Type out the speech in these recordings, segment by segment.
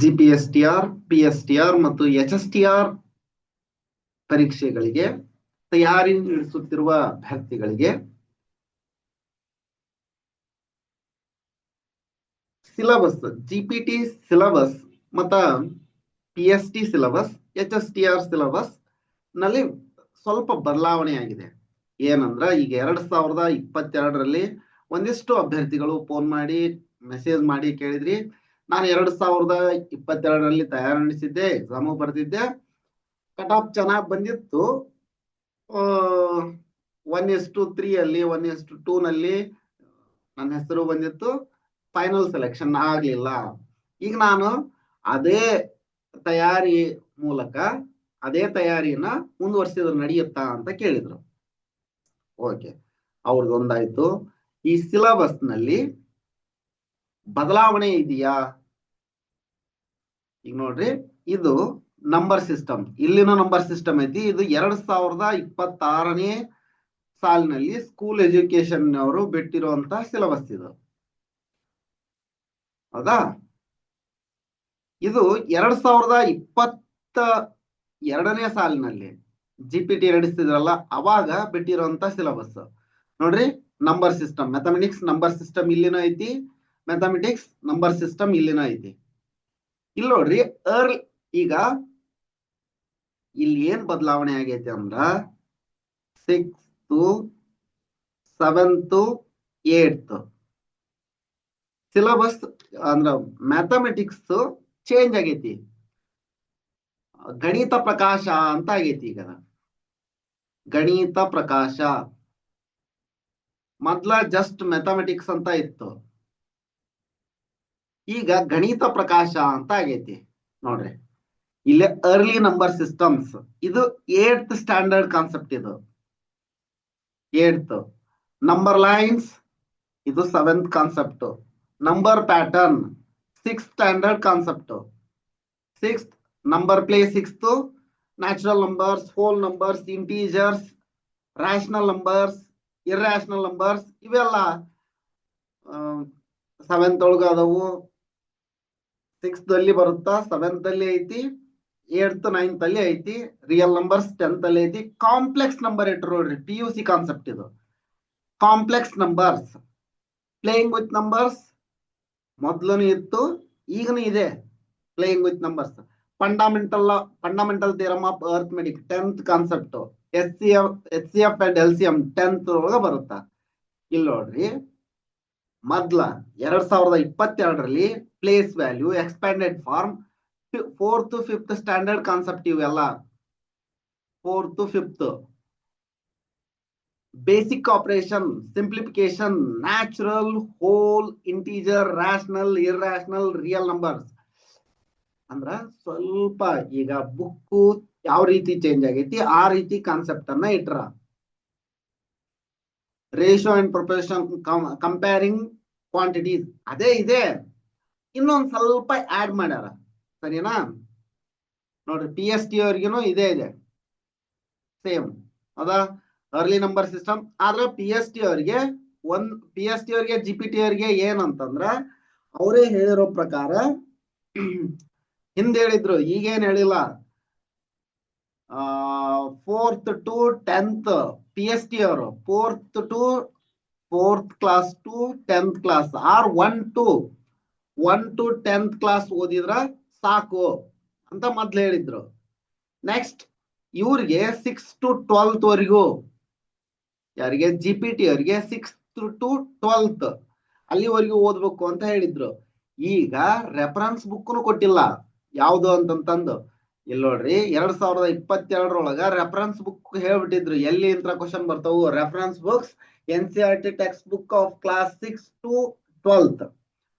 ಜಿಪಿಎಸ್ಟಿಆರ್, ಪಿಎಸ್ಟಿಆರ್ ಮತ್ತು ಎಚ್ಎಸ್ಟಿಆರ್ ಪರೀಕ್ಷೆಗಳಿಗೆ ತಯಾರಿ ನಡೆಸುತ್ತಿರುವ ಅಭ್ಯರ್ಥಿಗಳಿಗೆ ಸಿಲಬಸ್, ಜಿಪಿಟಿ ಸಿಲಬಸ್ ಮತ್ತು ಪಿಎಸ್ಟಿ ಸಿಲಬಸ್, ಎಚ್ಎಸ್ಟಿಆರ್ ಸಿಲಬಸ್ ನಲ್ಲಿ ಸ್ವಲ್ಪ ಬದಲಾವಣೆ ಆಗಿದೆ. ಏನಂದ್ರ ಈಗ 2022ರಲ್ಲಿ ಒಂದಿಷ್ಟು ಅಭ್ಯರ್ಥಿಗಳು ಫೋನ್ ಮಾಡಿ ಮೆಸೇಜ್ ಮಾಡಿ ಕೇಳಿದ್ರಿ, ನಾನು 2022ರಲ್ಲಿ ತಯಾರಿ ನಡೆಸಿದ್ದೆ, ಎಕ್ಸಾಮು ಬರ್ತಿದ್ದೆ, ಕಟ್ ಆಫ್ ಚೆನ್ನಾಗಿ ಬಂದಿತ್ತು, 1:3 ಅಲ್ಲಿ 1:2 ನಲ್ಲಿ ನನ್ನ ಹೆಸರು ಬಂದಿತ್ತು, ಫೈನಲ್ ಸೆಲೆಕ್ಷನ್ ಆಗ್ಲಿಲ್ಲ. ಈಗ ನಾನು ಅದೇ ತಯಾರಿ ಮೂಲಕ ಅದೇ ತಯಾರಿಯನ್ನ ಮುಂದುವರಿಸಿದ್ರೆ ನಡೆಯುತ್ತಾ ಅಂತ ಕೇಳಿದ್ರು. ಓಕೆ, ಅವ್ರದ್ದೊಂದಾಯ್ತು. ಈ ಸಿಲಬಸ್ ನಲ್ಲಿ ಬದಲಾವಣೆ ಇದೆಯಾ? ಈಗ ನೋಡ್ರಿ, ಇದು ನಂಬರ್ ಸಿಸ್ಟಮ್, ಇಲ್ಲಿನ ನಂಬರ್ ಸಿಸ್ಟಮ್ ಐತಿ. ಇದು 2026ನೇ ಸಾಲಿನಲ್ಲಿ ಸ್ಕೂಲ್ ಎಜುಕೇಶನ್ ಅವರು ಬಿಟ್ಟಿರುವಂತ ಸಿಲಬಸ್ ಇದು, ಹೌದಾ? ಇದು 2022ನೇ ಸಾಲಿನಲ್ಲಿ ಜಿಪಿಟಿ ನಡೆಸ್ತಿದ್ರಲ್ಲ ಅವಾಗ ಬಿಟ್ಟಿರುವಂತ ಸಿಲಬಸ್. ನೋಡ್ರಿ, number system, mathematics number system ಇಲ್ಲಿನ ಐತಿ, ಮ್ಯಾಥಮೆಟಿಕ್ಸ್ ನಂಬರ್ ಸಿಸ್ಟಮ್ ಇಲ್ಲಿನ ಐತಿ. ಇಲ್ಲಿ ನೋಡ್ರಿ, ಈಗ ಇಲ್ಲಿ ಏನ್ ಬದಲಾವಣೆ ಆಗೈತಿ ಅಂದ್ರ 6th, 7th, 8th ಸಿಲಬಸ್ ಅಂದ್ರ ಮ್ಯಾಥಮೆಟಿಕ್ಸ್ ಚೇಂಜ್ ಆಗೈತಿ. ಗಣಿತ ಪ್ರಕಾಶ ಅಂತ ಆಗೈತಿ. ಈಗ ಗಣಿತ ಪ್ರಕಾಶ, ಮೊದ್ಲ ಜಸ್ಟ್ ಮ್ಯಾಥಮೆಟಿಕ್ಸ್ ಅಂತ ಇತ್ತು, ಈಗ ಗಣಿತ ಪ್ರಕಾಶ ಅಂತ ಆಗೈತಿ. ನೋಡ್ರಿ, ಇಲ್ಲಿ ಅರ್ಲಿ ನಂಬರ್ ಸಿಸ್ಟಮ್ಸ್, ಇದು 8th ಸ್ಟ್ಯಾಂಡರ್ಡ್ ಕಾನ್ಸೆಪ್ಟ್. ಇದು 8th. ನಂಬರ್ ಲೈನ್ಸ್, ಇದು 7th concept. Number pattern 6th standard concept. 6th number play 6th. Natural numbers, hole numbers, integers, rational numbers, irrational numbers ಇವೆಲ್ಲ 7th ಒಳಗ ಅದಾವು. 6th ಅಲ್ಲಿ ಬರುತ್ತಾ, 7th ಅಲ್ಲಿ ಐತಿ, 8th 9th ಅಲ್ಲಿ ಐತಿ. ರಿಯಲ್ ನಂಬರ್ಸ್ 10th ಅಲ್ಲಿ ಐತಿ. ಕಾಂಪ್ಲೆಕ್ಸ್ ನಂಬರ್ ಇಟ್ರು ನೋಡ್ರಿ, PUC ಕಾನ್ಸೆಪ್ಟ್ ಇದು. Complex numbers, playing with numbers ಮೊದ್ಲೂ ಇತ್ತು, ಈಗನೂ ಇದೆ. Playing with numbers, fundamental theorem of arithmetic 10th concept. HCF and LCM 10th ಒಳಗ ಬರುತ್ತಾ. ಇಲ್ಲಿ ನೋಡ್ರಿ, ಮೊದ್ಲ 2022ರಲ್ಲಿ place value, expanded form, 4th 5th standard concept ಇವೆಲ್ಲ. 4th 5th basic operation, simplification, natural, whole, integer, rational, irrational, real numbers. ಅಂದ್ರ ಸ್ವಲ್ಪ ಈಗ ಬುಕ್ ಯಾವ ರೀತಿ ಚೇಂಜ್ ಆಗೈತಿ ಆ ರೀತಿ ಕಾನ್ಸೆಪ್ಟ್ ಅನ್ನ ಇಟ್ರ. Ratio and proportion, comparing quantities ಅದೇ ಇದೆ, ಇನ್ನೊಂದ್ ಸ್ವಲ್ಪ ಆಡ್ ಮಾಡ್ಯಾರ. ಸರಿನಾ? ನೋಡ್ರಿ, PST ಅವ್ರಿಗೂ ಇದೇ ಇದೆ, ಸೇಮ್ ಹೌದಾ? Early number system. ಆದ್ರೆ PST ಅವ್ರಿಗೆ GPT ಅವ್ರಿಗೆ ಏನಂತಂದ್ರ ಅವರೇ ಹೇಳಿರೋ ಪ್ರಕಾರ ಹಿಂದೆ ಹೇಳಿದ್ರು, ಈಗೇನ್ ಹೇಳಿಲ್ಲ. 4th to 10th PST ಅವರು 4th class to 10th class or 1 to 10th class ಓದಿದ್ರ ಸಾಕು ಅಂತ ಮೊದ್ಲು ಹೇಳಿದ್ರು. ನೆಕ್ಸ್ಟ್ ಇವ್ರಿಗೆ 6th to 12th ವರೆಗೂ, ಯಾರಿಗೆ? GPT ಅವರಿಗೆ 6th to 12th ಅಲ್ಲಿವರೆಗೂ ಓದ್ಬೇಕು ಅಂತ ಹೇಳಿದ್ರು. ಈಗ ರೆಫರೆನ್ಸ್ ಬುಕ್ನು ಕೊಟ್ಟಿಲ್ಲ. ಯಾವ್ದು ಅಂತಂತಂದು ಇಲ್ಲಿ ನೋಡ್ರಿ, 2022ರೊಳಗ ರೆಫರೆನ್ಸ್ ಬುಕ್ ಹೇಳ್ಬಿಟ್ಟಿದ್ರು ಎಲ್ಲಿ ಇಂತ ಕ್ವಶನ್ ಬರ್ತಾವು. Reference books NCERT text book of class 6 to 12th,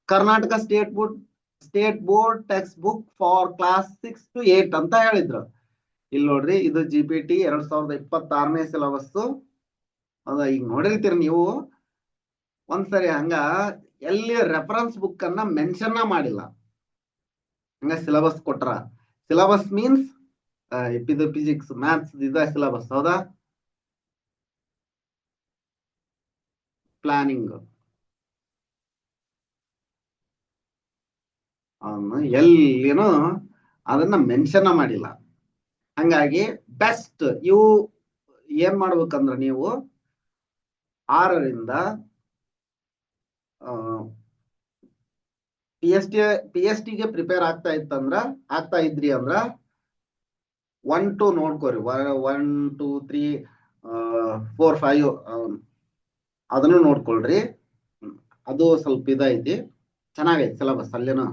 Karnataka state board text book for class 6 to 8 ಅಂತ ಹೇಳಿದ್ರು. ಇಲ್ಲಿ ನೋಡ್ರಿ, ಇದು GPT 2026ನೇ ಸಿಲಬಸ್. ಅದ ಈಗ ನೋಡಿರ್ತೀರಿ ನೀವು ಒಂದ್ಸರಿ. ಹಂಗ ಎಲ್ಲಿ ರೆಫರೆನ್ಸ್ ಬುಕ್ ಅನ್ನ ಮೆನ್ಷನ್ ಮಾಡಿಲ್ಲ, ಹಂಗ ಸಿಲಬಸ್ ಕೊಟ್ರ. ಸಿಲಬಸ್ ಮೀನ್ಸ್ ಇದು ಫಿಸಿಕ್ಸ್, ಮ್ಯಾಥ್ಸ್ ಇದ ಸಿಲಬಸ್, ಹೌದಾ? ಪ್ಲಾನಿಂಗ್ ನಾನು ಎಲ್ಲಿನೂ ಅದನ್ನ ಮೆನ್ಷನ್ ಮಾಡಿಲ್ಲ. ಹಂಗಾಗಿ ಬೆಸ್ಟ್ ಇವು ಏನ್ ಮಾಡ್ಬೇಕಂದ್ರ ನೀವು 6ರಿಂದ PST ಗೆ ಪ್ರಿಪೇರ್ ಆಗ್ತಾ ಇದ್ರಿ ಅಂದ್ರ 1 2 ನೋಡ್ಕೋರಿ. 1 2 3 4 5 ಅದನ್ನು ನೋಡ್ಕೊಳ್ರಿ. ಅದು ಸ್ವಲ್ಪ ಇದೈತಿ, ಚೆನ್ನಾಗೈತಿ ಸಿಲೆಬಸ್. ಅಲ್ಲೇನು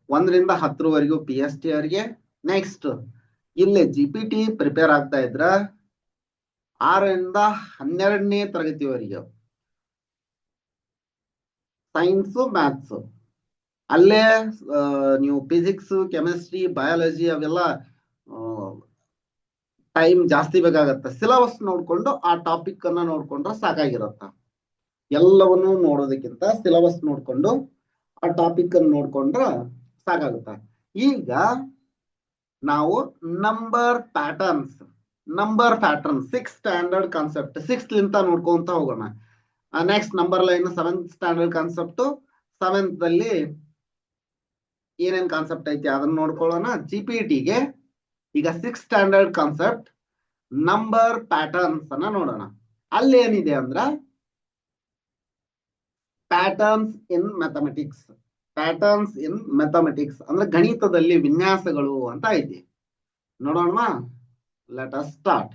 1ರಿಂದ 10ರವರೆಗೂ PST ಅವರಿಗೆ. ನೆಕ್ಸ್ಟ್ ಇಲ್ಲಿ GPT ಪ್ರಿಪೇರ್ ಆಗ್ತಾ ಇದ್ರ 6ರಿಂದ 12ನೇ ತರಗತಿವರೆಗೆ ಸೈನ್ಸ್ ಮ್ಯಾಥ್ಸ್. ಅಲ್ಲೇ ನೀವು ಫಿಸಿಕ್ಸ್ ಕೆಮಿಸ್ಟ್ರಿ ಬಯಾಲಜಿ ಅವೆಲ್ಲ ಟೈಮ್ ಜಾಸ್ತಿ ಬೇಕಾಗತ್ತೆ. ಸಿಲೆಬಸ್ ನೋಡ್ಕೊಂಡು ಆ ಟಾಪಿಕ್ ಅನ್ನ ನೋಡ್ಕೊಂಡ್ರೆ ಸಾಕಾಗಿರತ್ತ. ಎಲ್ಲವನ್ನು ನೋಡೋದಕ್ಕಿಂತ ಸಿಲೆಬಸ್ ನೋಡ್ಕೊಂಡು ಆ ಟಾಪಿಕ್ ಅನ್ನು ನೋಡ್ಕೊಂಡ್ರೆ ಸಾಕಾಗುತ್ತ. ಈಗ ನಾವು number patterns 6th standard concept 6th ಲಿಂತ ನೋಡ್ಕೊಂತ ಹೋಗೋಣ. Next number line 7th standard concept. 7th ಅಲ್ಲಿ ಏನೇನ್ ಕಾನ್ಸೆಪ್ಟ್ ಐತಿ ಅದನ್ನ ನೋಡ್ಕೊಳ್ಳೋಣ. GPT-ಗೆ ಈಗ 6th standard concept number patterns ಅನ್ನ ನೋಡೋಣ. ಅಲ್ಲಿ ಏನಿದೆ ಅಂದ್ರ ಪ್ಯಾಟರ್ನ್ಸ್ ಇನ್ ಮ್ಯಾಥಮೆಟಿಕ್ಸ್ ಅಂದ್ರೆ ಗಣಿತದಲ್ಲಿ ವಿನ್ಯಾಸಗಳು ಅಂತ ಐತಿ. ನೋಡೋಣ. Let us start.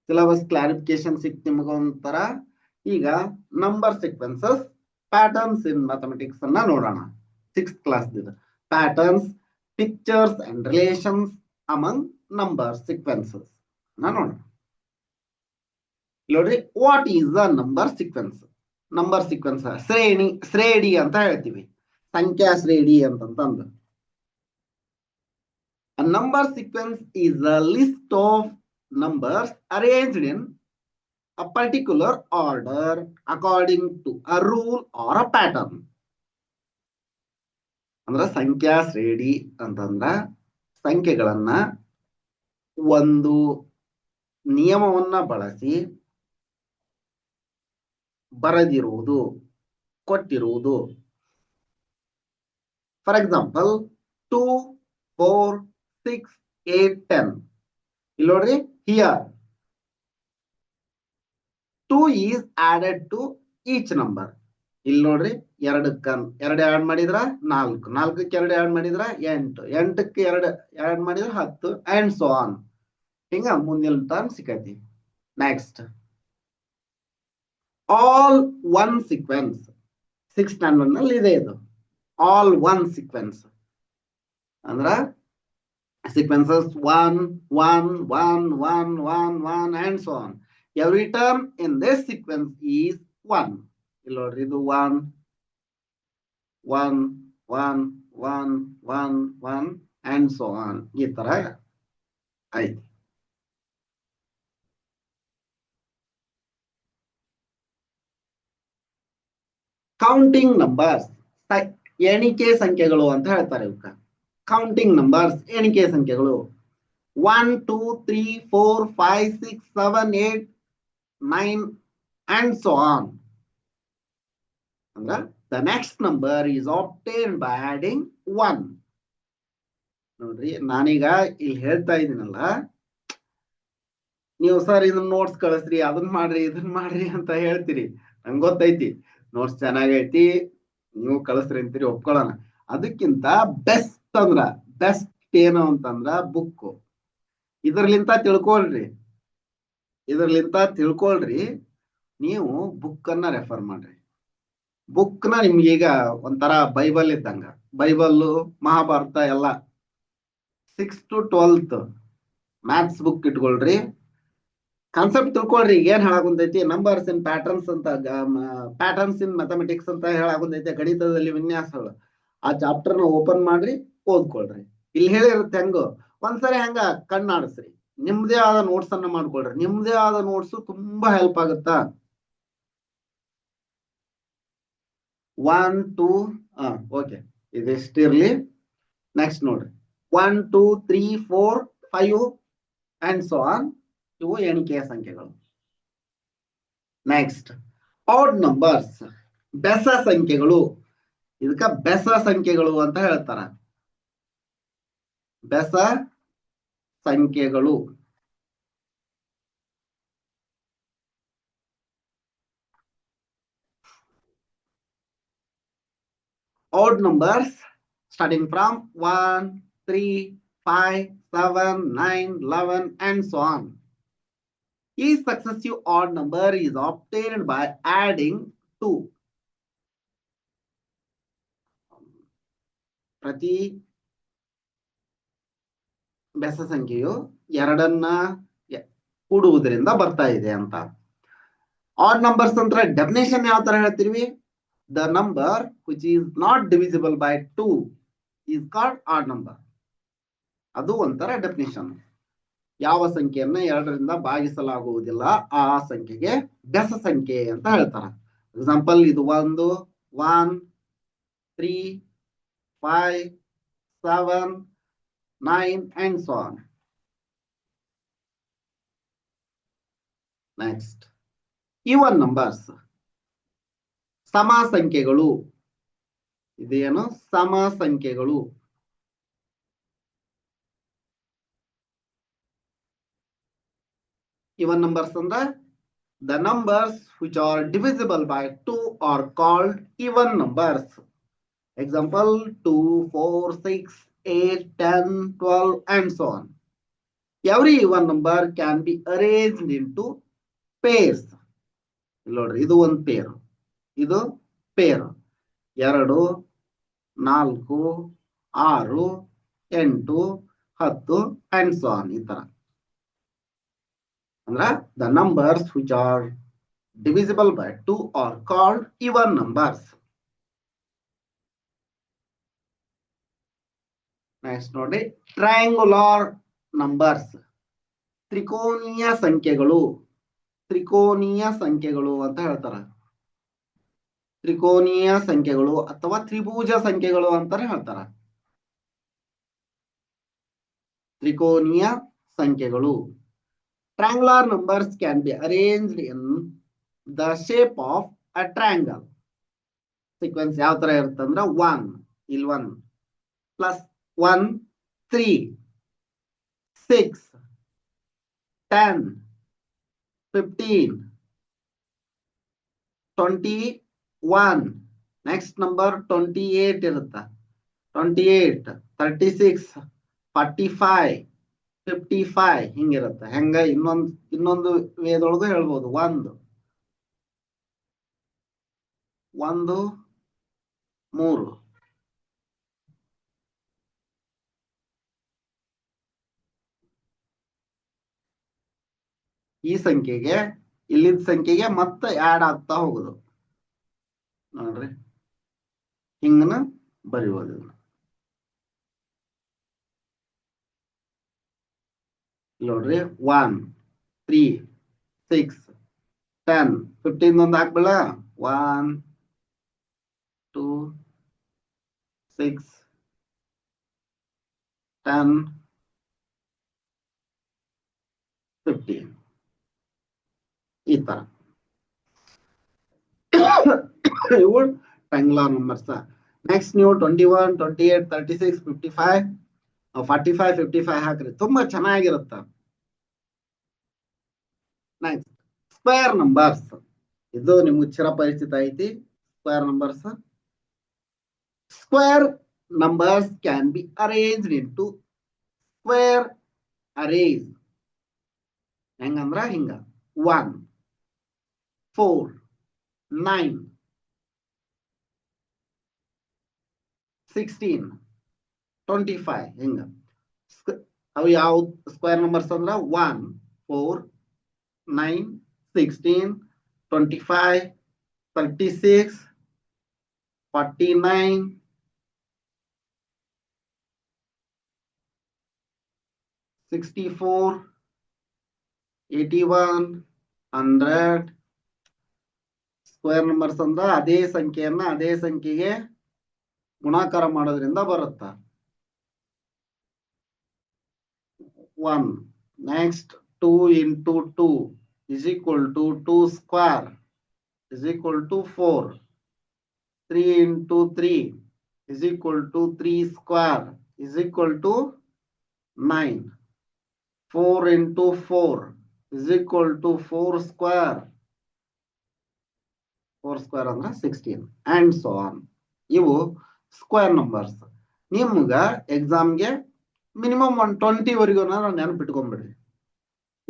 Syllabus clarification ಸಿಕ್ತು ನಿಮಗೊಂಥರ. ಈಗ number sequences patterns in mathematics ಅನ್ನ ನೋಡೋಣ. 6th class patterns, pictures and relations among number sequences ನೋಡೋಣ. ನೋಡ್ರಿ, what is the number sequence? Number sequence ಶ್ರೇಣಿ ಅಂತ ಹೇಳ್ತೀವಿ, ಸಂಖ್ಯಾ ಶ್ರೇಣಿ ಅಂತಂದು. A number sequence is a list of numbers arranged in a particular order according to a rule or a pattern. ಅಂದ್ರ ಸಂಖ್ಯಾ ಶ್ರೇಣಿ ಅಂತಂದ್ರ ಸಂಖ್ಯೆಗಳನ್ನ ಒಂದು ನಿಯಮವನ್ನ ಬಳಸಿ ಬರೆದಿರುವುದು, ಕೊಟ್ಟಿರುವುದು. For example 2 4 6 8 10. ಇಲ್ಲಿ ನೋಡ್ರಿ, here 2 is added to each number. ಇಲ್ಲಿ ನೋಡ್ರಿ, 2 ಆಡ್ ಮಾಡಿದ್ರ 4, 4ಕ್ಕೆ 2 ಆಡ್ ಮಾಡಿದ್ರ 8, 8ಕ್ಕೆ 2 ಆಡ್ ಮಾಡಿದ್ರ 10 ಅಂಡ್ ಸೋ ಆನ್. ಹಿಂಗ ಮುಂದಿನ ಟರ್ಮ್ ಸಿಕ್ಕೈತಿ. Next, all one sequence 6th standard ನಲ್ಲಿ ಇದೆ ಇದು. ಆಲ್ ಒನ್ ಸೀಕ್ವೆನ್ಸ್ ಅಂದ್ರ sequences 1 1 1 1 1 1 and so on. Every term in this sequence is 1. ಇಲ್ಲಿ ನೋಡ್ರಿ, ಇದು 1 1 1 1 1 1 and so on. ಈ ತರ ಐತಿ. ಕೌಂಟಿಂಗ್ ನಂಬರ್ಸ್ ಎಣಿಕೆ ಸಂಖ್ಯೆಗಳು ಅಂತ ಹೇಳ್ತಾರೆ ಇವಕ್ಕ. ಕೌಂಟಿಂಗ್ ನಂಬರ್ಸ್ ಎಣಿಕೆ ಸಂಖ್ಯೆಗಳು 1 2 3 4 5 6 7 8 9 and so on. ಅಂದ್ರ the next number is obtained by adding 1. ನೋಡ್ರಿ, ನಾನೀಗ ಇಲ್ಲಿ ಹೇಳ್ತಾ ಇದೀನಲ್ಲ, ನೀವು ಸರ್ ಇದನ್ನ ನೋಟ್ಸ್ ಕಳಿಸ್ರಿ, ಅದನ್ನ ಮಾಡ್ರಿ ಅಂತ ಹೇಳ್ತೀರಿ. ನಂಗೆ ಗೊತ್ತೈತಿ ನೋಟ್ಸ್ ಚೆನ್ನಾಗೈತಿ, ನೀವು ಕಳಿಸ್ರಿ ಅಂತೀರಿ, ಒಪ್ಕೊಳ್ಳೋಣ. ಅದಕ್ಕಿಂತ ಬೆಸ್ಟ್ ಏನು ಅಂತಂದ್ರ ಬುಕ್. ಇದರ್ಲಿಂತ ತಿಳ್ಕೊಳ್ರಿ. ನೀವು ಬುಕ್ ಅನ್ನ ರೆಫರ್ ಮಾಡ್ರಿ. ಬುಕ್ ನ ನಿಮ್ಗೀಗ ಒಂಥರ ಬೈಬಲ್ ಇದ್ದಂಗ. ಬೈಬಲ್, ಮಹಾಭಾರತ ಎಲ್ಲ 6th to 12th maths book ಇಟ್ಕೊಳ್ರಿ. ಕಾನ್ಸೆಪ್ಟ್ ತಿಳ್ಕೊಳ್ರಿ. ಏನ್ ಹೇಳಾಗುಂತೈತಿ? ನಂಬರ್ಸ್ ಇನ್ ಪ್ಯಾಟರ್ನ್ಸ್ ಅಂತ, ಪ್ಯಾಟರ್ನ್ಸ್ ಇನ್ ಮ್ಯಾಥಮೆಟಿಕ್ಸ್ ಅಂತ ಹೇಳಾಗುಂತೈತಿ, ಗಣಿತದಲ್ಲಿ ವಿನ್ಯಾಸಗಳು. ಆ ಚಾಪ್ಟರ್ ನ ಓಪನ್ ಮಾಡ್ರಿ, ಓದ್ಕೊಳ್ರಿ. ಇಲ್ಲಿ ಹೇಳಿರುತ್ತೆ ಹೆಂಗೋ ಒಂದ್ಸರಿ ಹಂಗ ಕಣ್ಣಾಡಿಸ್ರಿ. ನಿಮ್ದೇ ಆದ ನೋಟ್ಸ್ ಅನ್ನ ಮಾಡ್ಕೊಳ್ರಿ. ನಿಮ್ದೇ ಆದ ನೋಟ್ಸ್ ತುಂಬಾ ಹೆಲ್ಪ್ ಆಗುತ್ತಾ. 1 2 ಓಕೆ ಇದಿಷ್ಟಿರ್ಲಿ. ನೆಕ್ಸ್ಟ್ ನೋಡ್ರಿ 1 2 3 4 5 ಅಂಡ್ ಸೊ ಆನ್. ಇವು ಎಣಿಕೆಯ ಸಂಖ್ಯೆಗಳು. ನೆಕ್ಸ್ಟ್ ಆಡ್ ನಂಬರ್ಸ್, ಬೆಸ ಸಂಖ್ಯೆಗಳು. ಇದಕ್ಕ ಬೆಸ ಸಂಖ್ಯೆಗಳು ಅಂತ ಹೇಳ್ತಾರ. ಬೆಸ ಸಂಖ್ಯೆಗಳು. odd numbers starting from 1 3 5 7 9 11 and so on. Each successive odd number is obtained by adding 2. ಪ್ರತಿ ಬೆಸ ಸಂಖ್ಯೆಯು ಎರಡನ್ನ ಕೂಡುವುದರಿಂದ ಬರ್ತಾ ಇದೆ ಅಂತ. ಆಡ್ ನಂಬರ್ಸ್ ಅಂದ್ರೆ ಡೆಫಿನೇಷನ್ ಯಾವ ತರ ಹೇಳ್ತೀವಿ? The number which is not divisible by 2 is called odd number. ಅದು ಒಂಥರ ಡೆಫಿನೇಷನ್. ಯಾವ ಸಂಖ್ಯೆಯನ್ನ ಎರಡರಿಂದ ಭಾಗಿಸಲಾಗುವುದಿಲ್ಲ ಆ ಸಂಖ್ಯೆಗೆ ಬೆಸ ಸಂಖ್ಯೆ ಅಂತ ಹೇಳ್ತಾರ. ಎಕ್ಸಾಂಪಲ್ ಇದು 1 1 3 5 7 9 and so on. Next, even numbers, ಸಮ ಸಂಖ್ಯೆಗಳು. ಇದೇನು? ಸಮ ಸಂಖ್ಯೆಗಳು. even numbers ಅಂದ್ರೆ the numbers which are divisible by 2 are called even numbers. Example 2 4 6 8 10 12 and so on. Every even number can be arranged into pairs. ನೋಡ್ರಿ, ಇದು ಒಂದು ಪೇರ್, ಇದು ಪೇರ್. 2 4 6 8 10 and so on. ಈ ತರ ಅಂದ್ರೆ the numbers which are divisible by 2 are called even numbers. Next ನೋಡಿ, triangular numbers, ತ್ರಿಕೋನೀಯ ಸಂಖ್ಯೆಗಳು. ತ್ರಿಕೋನೀಯ ಸಂಖ್ಯೆಗಳು ಅಂತ ಹೇಳ್ತಾರ. ತ್ರಿಕೋನೀಯ ಸಂಖ್ಯೆಗಳು ಅಥವಾ ತ್ರಿಭುಜ ಸಂಖ್ಯೆಗಳು ಅಂತಾನೆ ಹೇಳ್ತಾರ. ತ್ರಿಕೋನೀಯ ಸಂಖ್ಯೆಗಳು. Triangular numbers can be arranged in the shape of a triangle. Sequence ಯಾವ ತರ ಇರುತ್ತೆ ಅಂದ್ರೆ 1 ಇಲ್ಲಿ 1 plus 1 3 6 10 15 21. next number 28 ಇರುತ್ತೆ. 28 36 45 55 ಹಿಂಗಿರುತ್ತೆ. ಹೆಂಗ ಇನ್ನೊಂದು ವೇದೊಳಗೂ ಹೇಳ್ಬೋದು. 1 1 3 ಈ ಸಂಖ್ಯೆಗೆ ಇಲ್ಲಿದ್ದ ಸಂಖ್ಯೆಗೆ ಮತ್ತೆ ಆಡ್ ಆಗ್ತಾ ಹೋಗುದು. ನೋಡ್ರಿ, ಹಿಂಗನ ಬರೆಯುವುದು. ನೋಡ್ರಿ 1 3 6 10 15 ಒಂದು ಹಾಕ್ಬೇಡ. 1 2 6 10 15 ಈ ತರ ಇವು ಟ್ರಯಾಂಗುಲರ್ ನಂಬರ್ಸ್. ನೆಕ್ಸ್ಟ್ ನೀವು 21 28 36 55 45 55 ಹಾಕ್ರಿ, ತುಂಬಾ ಚೆನ್ನಾಗಿರುತ್ತ. ನೆಕ್ಸ್ಟ್ ಸ್ಕ್ವೇರ್ ನಂಬರ್ಸ್, ಇದು ನಿಮ್ಗೆ ಚಿರಪರಿಚಿತ ಐತಿ. Square numbers. Square numbers can be arranged into square arrays. ಹೆಂಗಂದ್ರ ಹಿಂಗ 1 4 9 16 25 ಹಿಂಗ. ಅವು ಯಾವ ಸ್ಕ್ವೇರ್ ನಂಬರ್ಸ್ ಅಂದ್ರ 1 4 9 16 25 36 49 64 81 100 ಸ್ಕ್ವೇರ್ ನಂಬರ್ಸ್ ಅಂದ್ರ ಅದೇ ಸಂಖ್ಯೆಯನ್ನ ಅದೇ ಸಂಖ್ಯೆಗೆ ಗುಣಾಕಾರ ಮಾಡೋದ್ರಿಂದ ಬರುತ್ತ. 1. Next 2 into 2 is equal to 2 square is equal to 4. 3 into 3 is equal to 3 square is equal to 9. 4 into 4 is equal to 4 square. 4 square ಅಂದ್ರೆ 16 and so on. ಇವು ಸ್ಕ್ವೇರ್ ನಂಬರ್ಸ್. ನಿಮ್ಗ ಎಕ್ಸಾಮ್ಗೆ ಮಿನಿಮಮ್ 120 ವರೆಗೂ ನೆನಪಿಟ್ಕೊಂಡ್ಬಿಡ್ರಿ.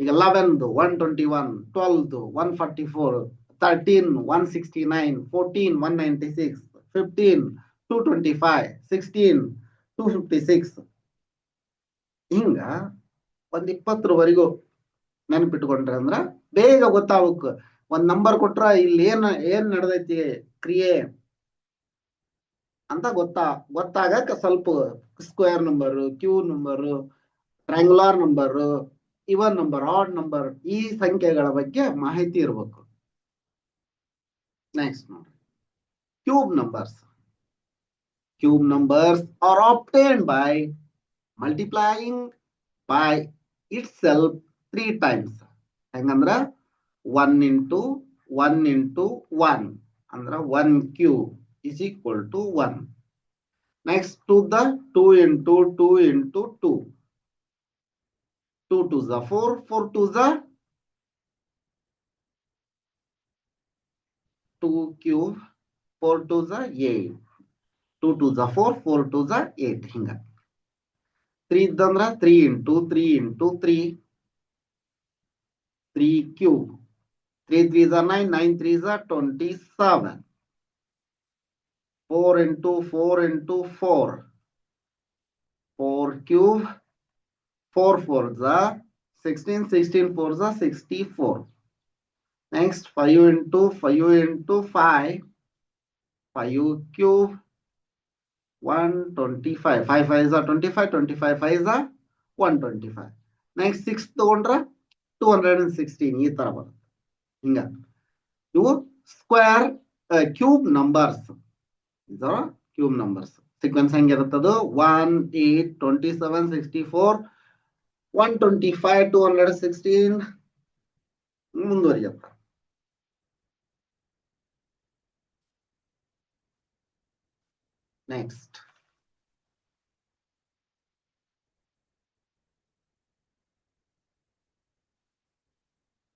ಈಗ 11 121, 12 144, 13 169, 14 196, 15 225, 16 256. ಹಿಂಗ ಒಂದ್ 20ವರೆಗೂ ನೆನಪಿಟ್ಕೊಂಡ್ರೆ ಅಂದ್ರ ಬೇಗ ಗೊತ್ತಾಗಕ್. ಒಂದ್ ನಂಬರ್ ಕೊಟ್ರ ಇಲ್ಲಿ ಏನ್ ನಡೆದೈತಿ ಕ್ರಿಯೆ ಅಂತ ಗೊತ್ತಾಗಕ್ ಸ್ವಲ್ಪ square number, cube number, triangular number, even number, odd number, ಈ ಸಂಖ್ಯೆಗಳ ಬಗ್ಗೆ ಮಾಹಿತಿ ಇರಬೇಕು. ನೆಕ್ಸ್ಟ್ ನೋಡ್ರಿ, cube numbers. Cube numbers are obtained by multiplying by itself 3 times. ಹೆಂಗಂದ್ರ 1 into 1 into 1 ಅಂದ್ರ 1 cube is equal to 1. Next to the 2 into 2 into 2. 2 2s are 4, 4 2s are 2 cube, 4 2s are 8. 2 2s are 4, 4 2s are 8. ಹಿಂಗ 3 ಇದ್ದಂದ್ರ 3 into 3 into 3, 3 cube. 3 3s are 9, 9 3s are 27. 4 into 4 into 4, 4 cube. 4 4s are 16, 16 4s are 64. Next 5 into 5 into 5, 5 cube. 125. 5 5s are 25, 25 5s are 125. Next 6 ತಗೊಂಡ್ರ 216. ಈ ತರ ಬರುತ್ತೆ. ಹಿಂಗ ಇವು square cube numbers. ಇದರ cube numbers sequence ಹೆಂಗಿರುತ್ತದು 1 8 27 64 125 216 ಮುಂದುವರಿಯುತ್ತೆ. Next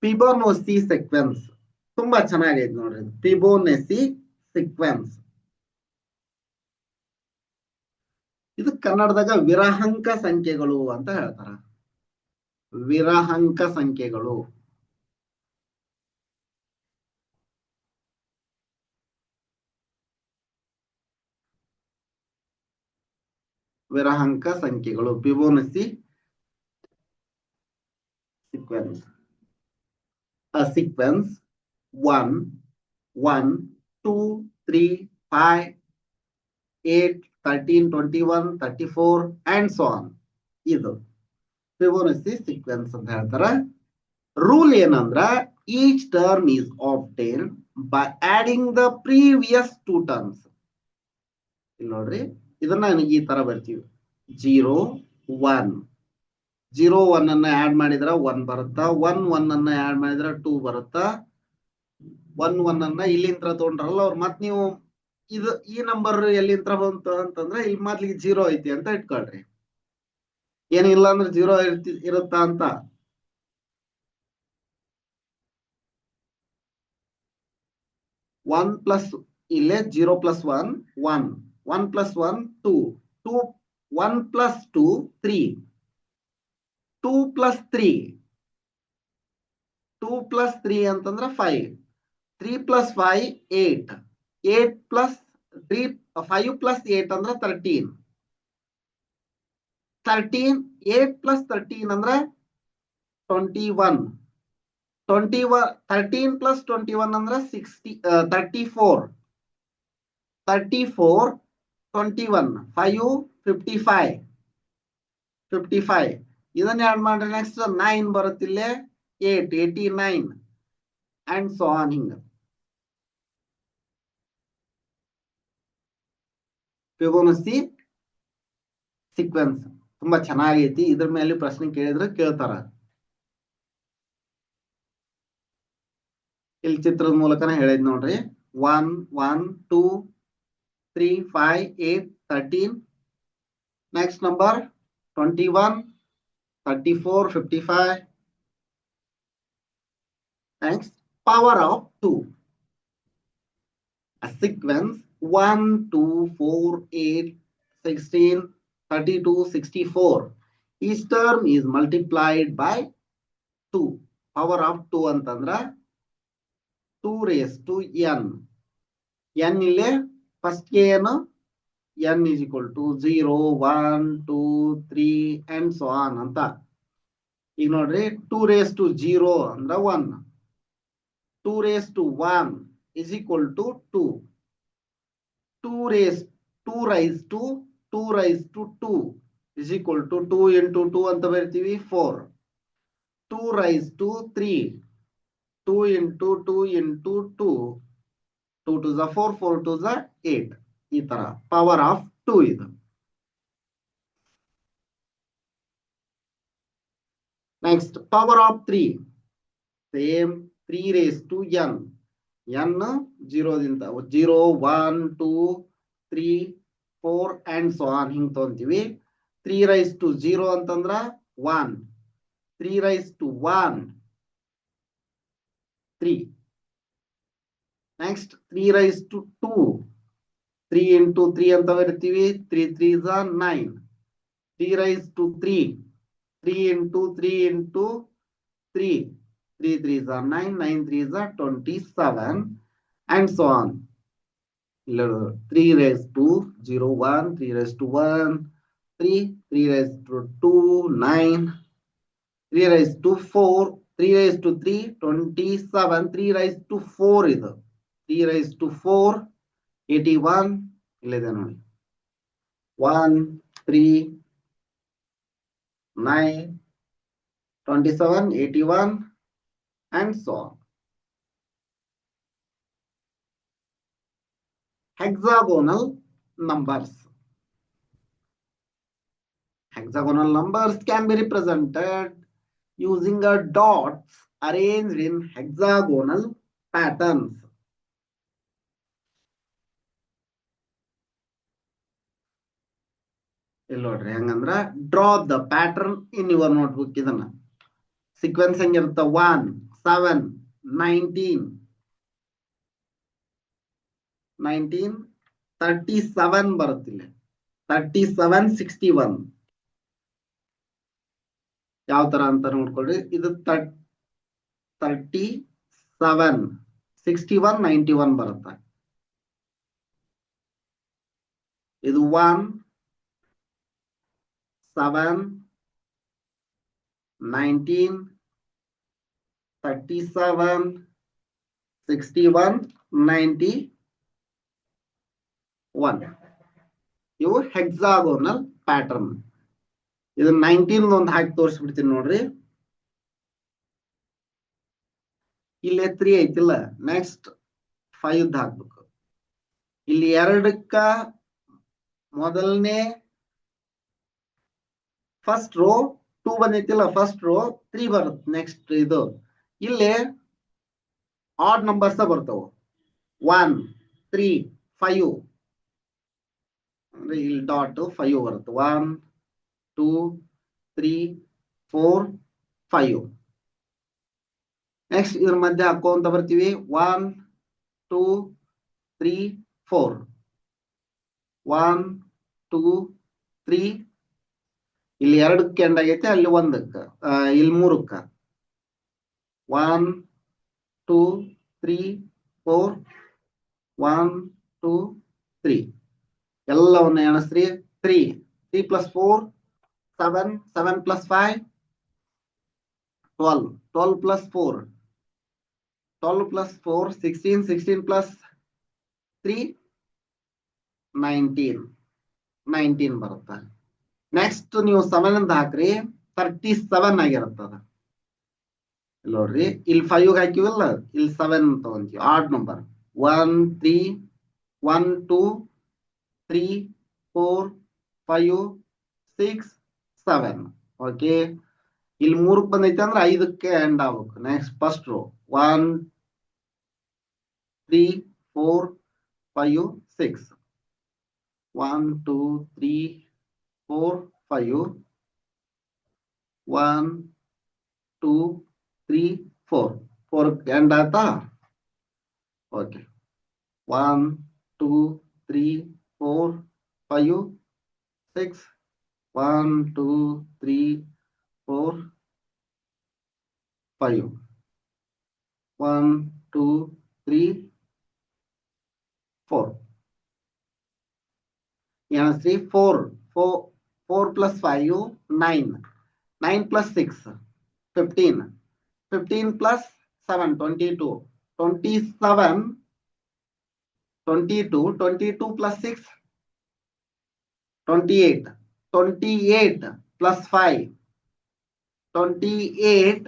Fibonacci sequence. ತುಂಬಾ ಚೆನ್ನಾಗೈತೆ ನೋಡ್ರಿ. ಫಿಬೊನಾಸಿ ಸೀಕ್ವೆನ್ಸ್ ಇದು ಕನ್ನಡದಾಗ ವಿರಹಾಂಕ ಸಂಖ್ಯೆಗಳು ಅಂತ ಹೇಳ್ತಾರ. ವಿರಹಾಂಕ ಸಂಖ್ಯೆಗಳು. ವಿರಹಾಂಕ ಸಂಖ್ಯೆಗಳು Fibonacci sequence. A sequence 1 1 2 3 5 8 13 21 34 and so on. ಇದು ಫಿಬೊನಾಸಿ ಸೀಕ್ವೆನ್ಸ್ ಅಂತ ಹೇಳ್ತಾರ. ರೂಲ್ ಏನಂದ್ರ each term is obtained by adding the previous 2 terms. ಇಲ್ಲಿ ನೋಡ್ರಿ, ಇದನ್ನ ಈ ತರ ಬರ್ತೀವಿ. 0 1 0 1 ಅನ್ನ ಆಡ್ ಮಾಡಿದ್ರ 1 ಬರುತ್ತಾ. 1 1 ಅನ್ನ ಆಡ್ ಮಾಡಿದ್ರ 2 ಬರುತ್ತಾ. 1 1 ಅನ್ನ ಇಲ್ಲಿಂತ್ರ ತಗೊಂಡ್ರಲ್ಲ ಅವ್ರು, ಮತ್ ನೀವು ಇದು ಈ ನಂಬರ್ ಎಲ್ಲಿಂತ್ರ ಬಂತು ಅಂತಂದ್ರೆ ಇಲ್ಲಿ ಮೊದ್ಲಿಗೆ 0 ಐತಿ ಅಂತ ಇಟ್ಕೊಳ್ರಿ. ಏನಿಲ್ಲ ಅಂದ್ರೆ 0 ಇರುತ್ತಾ ಅಂತ. ಒನ್ ಪ್ಲಸ್ ಇಲ್ಲೇ 0 plus 1 1, 1 plus 1 2, 2 1 plus 2 3, 2 plus 3, 2 plus 3 ಅಂತಂದ್ರ 5, 3 plus 5 8, 8 plus 3 5 plus 8 ಅಂದ್ರ 13, 13 8 plus 13 ಅಂದ್ರ 21, 21 13 plus 21 ಅಂದ್ರ 34, 34 21 5 55, 55. ಇದನ್ನ ಆಡ್ ಮಾಡ್ರಿ. Next 9 ಬರುತ್ತಿಲ್ಲೇ 8 89 and so on. ಹಿಂಗ ಫಿಬೋನಸಿ ಸೀಕ್ವೆನ್ಸ್ ತುಂಬಾ ಚೆನ್ನಾಗೈತಿ. ಇದ್ರ ಮೇಲೆ ಪ್ರಶ್ನೆ ಕೇಳಿದ್ರೆ ಕೇಳ್ತಾರ. ಇಲ್ಲಿ ಚಿತ್ರದ ಮೂಲಕನೇ ಹೇಳಿದ್ ನೋಡ್ರಿ. 1 1 2 3 5 8 13. Next number 21 34 55. Next, power of 2. A sequence 1 2 4 8 16 32 64. Each term is multiplied by 2. Power of 2 ಅಂತಂದ್ರ 2 raised to n. n ಇಲ್ಲೇ ಫಸ್ಟ್ ಗೆ ಏನು n is equal to 0 1 2 3 and so on ಅಂತ. ಈಗ ನೋಡ್ರಿ 2 raised to 0 ಅಂದ್ರ 1. 2 raised to 1 is equal to 2. 2 raised to 2 is equal to 2 into 2 ಅಂತ ಬರಿತೀವಿ 4. 2 raised to 3. 2 into 2 into 2. 2 to the 4, 4 to the 8. ಈ ತರ ಪವರ್ ಆಫ್ 2 ಇದು. Next power of 3. Same 3 raised to n. n 0 ದಿಂದ 0 1 2 3 4 and so on ಹಿಂಗ್ ತಗೊಂತೀವಿ. 3 raised to 0 ಅಂತಂದ್ರ 1. 3 raised to 1 3. Next 3 raised to 2. 3 into 3 ಅಂತ ಬರಿತೀವಿ. 3 3s are 9. 3 raised to 3. 3 into 3 into 3. 3 3s are 9. 9 3s are 27 and so on. 3 raised to 0 1. 3 raised to 1 3. 3 raised to 2 9. 3 raised to 4. 3 raised to 3 27. 3 raised to 4 ಇದು. 3 raised to 4 81. ಇಲ್ಲಿದೆ ನೋಡಿ. 1 3 9 27 81 and so on. Hexagonal numbers. Hexagonal numbers can be represented using a dots arranged in hexagonal patterns. ಇಲ್ಲಿ ನೋಡ್ರಿ ಹೆಂಗಂದ್ರ draw the pattern in your notebook. ಇದನ್ನ sequence ಹೆಂಗಿರುತ್ತ 1 7 19 19 37 ಬರುತ್ತಿಲ್ಲ. 37 61 ಯಾವ ತರ ಅಂತ ನೋಡ್ಕೊಳ್ರಿ. ಇದು 37 61 91 ಬರುತ್ತೆ. ಇದು 1 7 19 37 61 91. ಇವು ಹೆಕ್ಸಾಗೋನಲ್ ಪ್ಯಾಟರ್ನ್. ಇದು 19 ಒಂದು ಹಾಕಿ ತೋರಿಸ್ಬಿಡ್ತೀನಿ ನೋಡ್ರಿ. ಇಲ್ಲೇ 3 ಐತಿಲ್ಲ. ನೆಕ್ಸ್ಟ್ 5 ಹಾಕ್ಬೇಕು. ಇಲ್ಲಿ 2ಕ್ಕ ಮೊದಲನೇ ಫಸ್ಟ್ ರೋ 2 ಬಂದೈತಿಲ್ಲ. ಫಸ್ಟ್ ರೋ 3 ಬರುತ್ತೆ. ನೆಕ್ಸ್ಟ್ ಇದು ಇಲ್ಲಿ ಆಡ್ ನಂಬರ್ಸ್ ಬರ್ತಾವ. 1 3 5 ಅಂದ್ರೆ ಇಲ್ಲಿ ಡಾಟ್ 5 ಬರುತ್ತೆ. 1 2 3 4 5. ನೆಕ್ಸ್ಟ್ ಇದ್ರ ಮಧ್ಯೆ ಹಾಕೋಂತ ಬರ್ತೀವಿ. 1 2 3 4 1 2 3. ಇಲ್ಲಿ 2ಕ್ಕೆ ಎಂಡ್ ಆಗೈತೆ. ಅಲ್ಲಿ 1ಕ್ಕ ಇಲ್ಲಿ 3ಕ್ಕ 1 2 3 4 1 2 3 ಎಲ್ಲವನ್ನ ಎಣಿಸ್ರಿ. 3 3 plus 4 7 7 plus 5 12 12 plus 4 12 plus 4 16 16 plus 3 19 19 ಬರುತ್ತೆ. ನೆಕ್ಸ್ಟ್ ನೀವು 7 ಅಂತ ಹಾಕ್ರಿ. 37 ಆಗಿರುತ್ತದ. ನೋಡ್ರಿ ಇಲ್ಲಿ 5 ಹಾಕಿವಲ್ಲ. ಇಲ್ಲಿ 7 ತಗೊಂತೀವಿ. Odd number 1 3 1 2 3 4 5 6 7. ಓಕೆ, ಇಲ್ಲಿ 3ಕ್ಕೆ ಬಂದೈತೆ ಅಂದ್ರೆ 5ಕ್ಕೆ ಎಂಡ್ ಆಗ್ಬೇಕು. ನೆಕ್ಸ್ಟ್ ಫಸ್ಟ್ ರೋ 1 3 4 5 6 1 2 3 4 5 1 2 3 4 4ಕ್ಕೆ ಎಂಡ್ ಆಯ್ತಾ? Okay, 1 2 3 4 5 6 1 2 3 4 5 1 2 3 4. ಏನಿಸ್ರಿ? 4 plus 5 9 9 plus 6 15 15 plus 7 22 27 22 plus 6 28 28 plus 5 28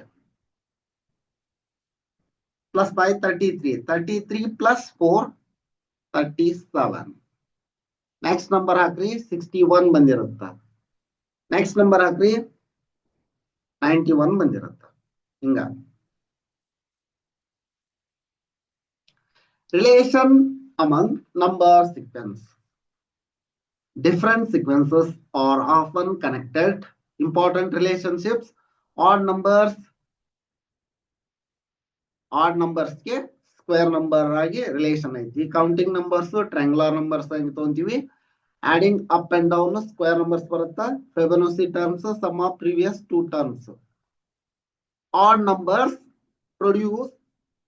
plus 5 33 plus 4 37. Next number ಹಾಕ್ರಿ 61 ಬಂದಿರುತ್ತ. ನೆಕ್ಸ್ಟ್ ನಂಬರ್ ಹಾಕ್ರಿ 91 ಬಂದಿರುತ್ತ. ಹಿಂಗ relation among number sequence. Different sequences are often connected. Important relationships. Odd numbers ಗೆ square number ಆಗಿ relation ಐತಿ. Counting numbers triangular numbers ಆಗಿ ತಗೊಂತೀವಿ. Adding up and down square numbers ಬರುತ್ತಾ. Fibonacci terms, sum of previous 2 terms. Odd numbers produce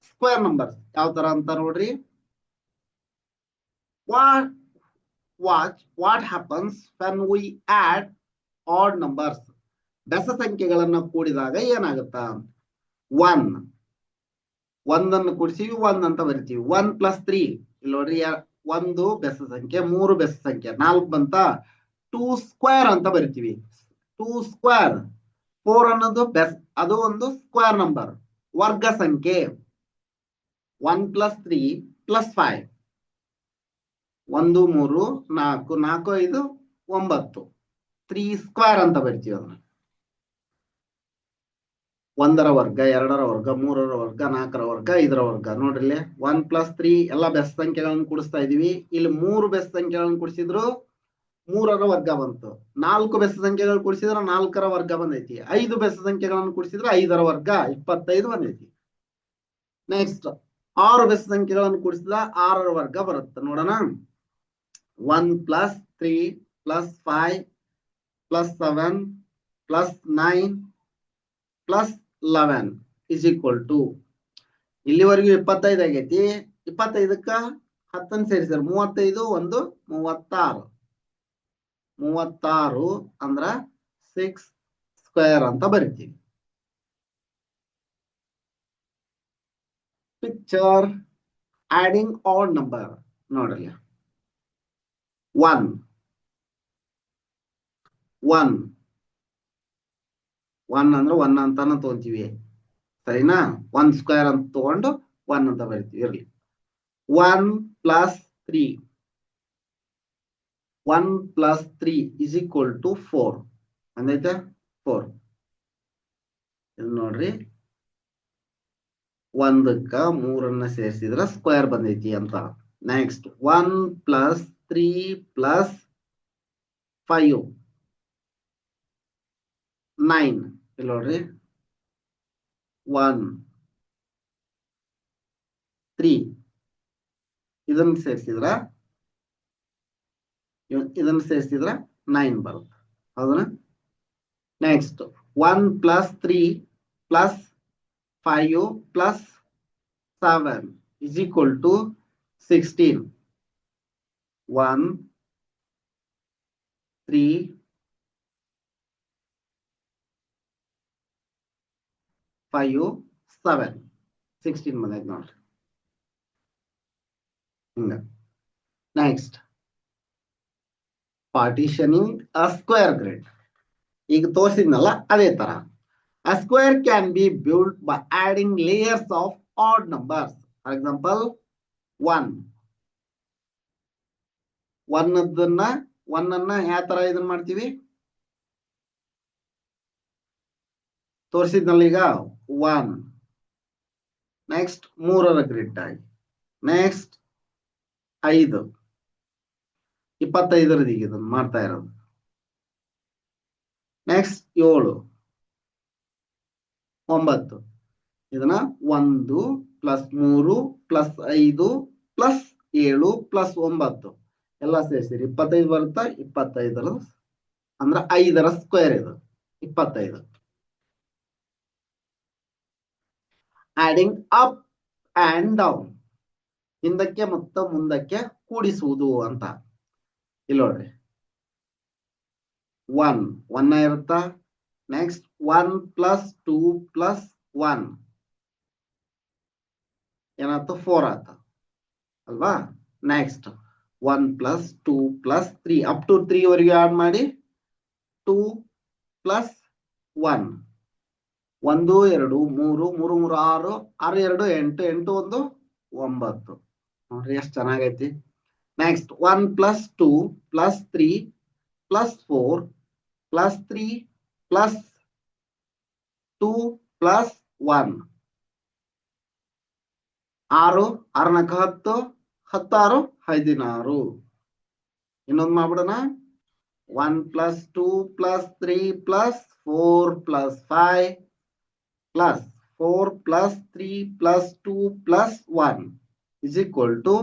square numbers. ಯಾವ ತರ ಅಂತ ನೋಡ್ರಿ. What happens when we add odd numbers? ಬೆಸ ಸಂಖ್ಯೆಗಳನ್ನ ಕೂಡಿದಾಗ ಏನಾಗುತ್ತಾ? 1 ಅನ್ನು ಕೂಡಿಸಿವಿ 1 ಅಂತ ಬರಿತೀವಿ. 1 plus 3 ಇಲ್ಲಿ ನೋಡ್ರಿ, 1 ಬೆಸ ಸಂಖ್ಯೆ, 3 ಬೆಸ ಸಂಖ್ಯೆ, 4 ಬಂತ. 2 ಸ್ಕ್ವೇರ್ ಅಂತ ಬರಿತೀವಿ. 2 ಸ್ಕ್ವೇರ್ 4 ಅನ್ನೋದು ಅದು ಒಂದು ಸ್ಕ್ವೇರ್ ನಂಬರ್, ವರ್ಗ ಸಂಖ್ಯೆ. 1 plus 3 plus 5 1 3 4 4 5 9 3 ಸ್ಕ್ವೇರ್ ಅಂತ ಬರಿತೀವಿ. ಅದನ್ನ 1ರ ವರ್ಗ, 2ರ ವರ್ಗ, 3ರ ವರ್ಗ, 4ರ ವರ್ಗ, 5ರ ವರ್ಗ. ನೋಡ್ರಿ 1 plus 3 ಎಲ್ಲ ಬೆಸ ಸಂಖ್ಯೆಗಳನ್ನು ಕೂಡಿಸ್ತಾ ಇದೀವಿ. ಇಲ್ಲಿ 3 ಬೆಸ ಸಂಖ್ಯೆಗಳನ್ನು ಕೂಡಿಸಿದ್ರು 3ರ ವರ್ಗ ಬಂತು. 4 ಬೆಸ ಸಂಖ್ಯೆಗಳು ಕೂಡಿಸಿದ್ರೆ 4ರ ವರ್ಗ ಬಂದೈತಿ. 5 ಬೆಸ ಸಂಖ್ಯೆಗಳನ್ನು ಕೂಡಿಸಿದ್ರೆ 5ರ ವರ್ಗ 25 ಬಂದೈತಿ. ನೆಕ್ಸ್ಟ್ 6 ಬೆಸ ಸಂಖ್ಯೆಗಳನ್ನು ಕೂಡಿಸಿದ 6ರ ವರ್ಗ ಬರುತ್ತೆ. ನೋಡೋಣ. 1 plus 3 plus 5 plus 7 plus 9 plus 11 is equal to, ಇಲ್ಲಿವರೆಗೂ 25 ಆಗೈತಿ. 25ಕ್ಕ 10 ಸೇರಿಸಿದ್ರೆ 35 1 36 36 ಅಂದ್ರ 6 ಸ್ಕ್ವೇರ್ ಅಂತ ಬರಿತೀವಿ. ಪಿಕ್ಚರ್ ಆಡಿಂಗ್ ಆಡ್ ನಂಬರ್ ನೋಡ್ರಿ. 1 ಅಂದ್ರೆ 1 ಅಂತಾನ ತಗೊಂತೀವಿ, ಸರಿನಾ? 1 ಸ್ಕ್ವೇರ್ ಅಂತ ತಗೊಂಡು 1 ಅಂತ ಬರಿತೀವಿ. ಇರ್ಲಿ. 1 plus 3 is equal to 4 ಅಂದೈತೆ. 4 ಇಲ್ಲಿ ನೋಡ್ರಿ, 1ಕ್ಕ 3 ಸೇರಿಸಿದ್ರ ಸ್ಕ್ವೇರ್ ಬಂದೈತಿ ಅಂತ. ನೆಕ್ಸ್ಟ್ 1 plus 3 plus 5 9 ಇಲ್ಲಿ ನೋಡ್ರಿ. 1 3 ಇದನ್ನ ಸೇರಿಸಿದ್ರ 9 ಬರುತ್ತೆ. ಹೌದಾ? Next 1 plus 3 plus 5 plus 7 is equal to 16. 1 3 5 7 16 ಬಂದೈತೆ ನೋಡ್ರಿ. ಹಿಂಗ. ನೆಕ್ಸ್ಟ್ ಪಾರ್ಟಿಷನಿಂಗ್ ಅ ಸ್ಕ್ವೇರ್ ಗ್ರಿಡ್. ಈಗ ತೋರಿಸಿದ್ನಲ್ಲ ಅದೇ ತರ. A square can be built by adding layers of odd numbers. For example, 1 ಅದನ್ನ 1 ಅನ್ನ ಯಾವ ತರ ಇದನ್ನ ಮಾಡ್ತೀವಿ ತೋರಿಸಿದ್ನಲ್ಲ ಈಗ 1 ನೆಕ್ಸ್ಟ್ 3ರ ಗ್ರಿಡ್ ಆಗಿ ನೆಕ್ಸ್ಟ್ 5 25 ಈಗ ಇದನ್ನ ಮಾಡ್ತಾ ಇರೋದು ನೆಕ್ಸ್ಟ್ 7 9 ಇದನ್ನ 1 ಪ್ಲಸ್ 3 ಪ್ಲಸ್ 5 ಪ್ಲಸ್ 7 ಪ್ಲಸ್ 9 ಎಲ್ಲ ಸೇರಿಸಿರಿ 25 ಬರುತ್ತಾ 25 ಅಂದ್ರೆ 5ರ ಸ್ಕ್ವೇರ್ ಇದು 25 ಆಡಿಂಗ್ ಅಪ್ ಅಂಡ್ ಡೌನ್ ಹಿಂದಕ್ಕೆ ಮತ್ತು ಮುಂದಕ್ಕೆ ಕೂಡಿಸುವುದು ಅಂತ ಇಲ್ಲಿ ನೋಡ್ರಿ 1 ಇರುತ್ತಾ ನೆಕ್ಸ್ಟ್ 1 ಪ್ಲಸ್ 2 ಪ್ಲಸ್ 1 ಏನಾಯ್ತು 4 ಆತ ಅಲ್ವಾ next 1 plus 2 plus 3 up to 3 ವರೆಗೆ ಆಡ್ ಮಾಡಿ 2 ಪ್ಲಸ್ 1 1 2 3 3 3 6 6 2 8 8 1 9 ನೋಡ್ರಿ ಎಷ್ಟು ಚೆನ್ನಾಗೈತಿ next 1 plus 2 plus 3 plus 4 plus 3 plus 2 plus 1 6 6 10 16 16 ಇನ್ನೊಂದು ಮಾಡ್ಬಿಡೋಣ 1 plus 2 plus 3 plus 4 plus 5 plus 4 plus 3 plus 2 plus 1 is equal to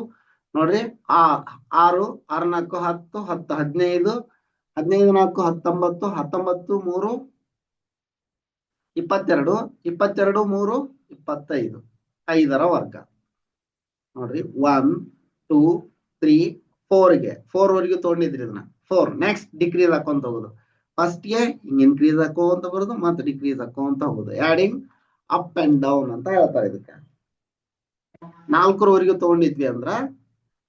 ನೋಡ್ರಿ 6 6 4 10 10 15 15 4 19 19 3 22 22 3 25 5ರ ವರ್ಗ ನೋಡ್ರಿ 1 2 3 4ಗೆ 4 ವರೆಗೆ ತಗೊಂಡಿದ್ರಿ ಇದನ್ನ 4 ನೆಕ್ಸ್ಟ್ ಡಿಕ್ರೀಸ್ ಹಾಕೊಂತ ಹೋಗುದು ಫಸ್ಟ್ಗೆ ಹಿಂಗ್ ಇನ್ಕ್ರೀಸ್ ಹಾಕೋಂತ ಬರೋದು ಮತ್ತೆ ಡಿಕ್ರೀಸ್ ಹಾಕೋಂತ ಹೋಗುದು ಆಡಿಂಗ್ ಅಪ್ ಅಂಡ್ ಡೌನ್ ಅಂತ ಹೇಳ್ತಾರೆ ಇದಕ್ಕೆ 4ರವರೆಗೆ ತಗೊಂಡಿದ್ವಿ ಅಂದ್ರ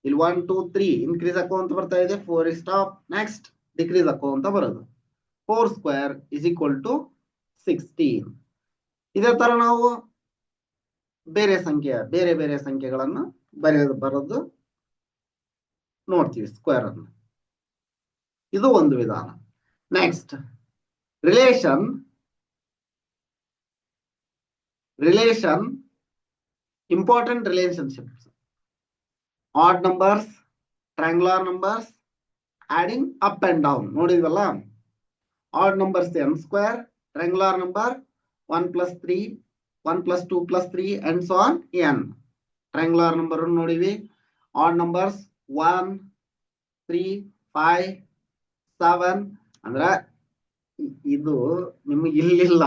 ಇಲ್ಲಿ 1 2 3 ಇನ್ಕ್ರೀಸ್ ಹಾಕೋಂತ ಬರ್ತಾ ಇದೆ 4 ಸ್ಟಾಪ್ ನೆಕ್ಸ್ಟ್ ಡಿಕ್ರೀಸ್ ಹಾಕೋಂತ ಬರೋದು 4 ಸ್ಕ್ವೇರ್ ಇಸ್ ಈಕ್ವಲ್ ಟು 16 ಇದೇ ತರ ನಾವು ಬೇರೆ ಸಂಖ್ಯೆಗಳನ್ನು ಬರೋದು ನೋಡ್ತೀವಿ ಸ್ಕ್ವೇರ್ ಅನ್ನು ಇದು ಒಂದು ವಿಧಾನ next relation important relationships odd numbers triangular numbers adding up and down ನೋಡಿದ್ವಲ್ಲ odd numbers n square triangular number 1 plus 3 1 plus 2 plus 3 and so on n triangular number ನೋಡಿವಿ odd numbers 1 3 5 7 ಅಂದ್ರ ಇದು ನಿಮಗೆ ಇಲ್ಲಿಲ್ಲ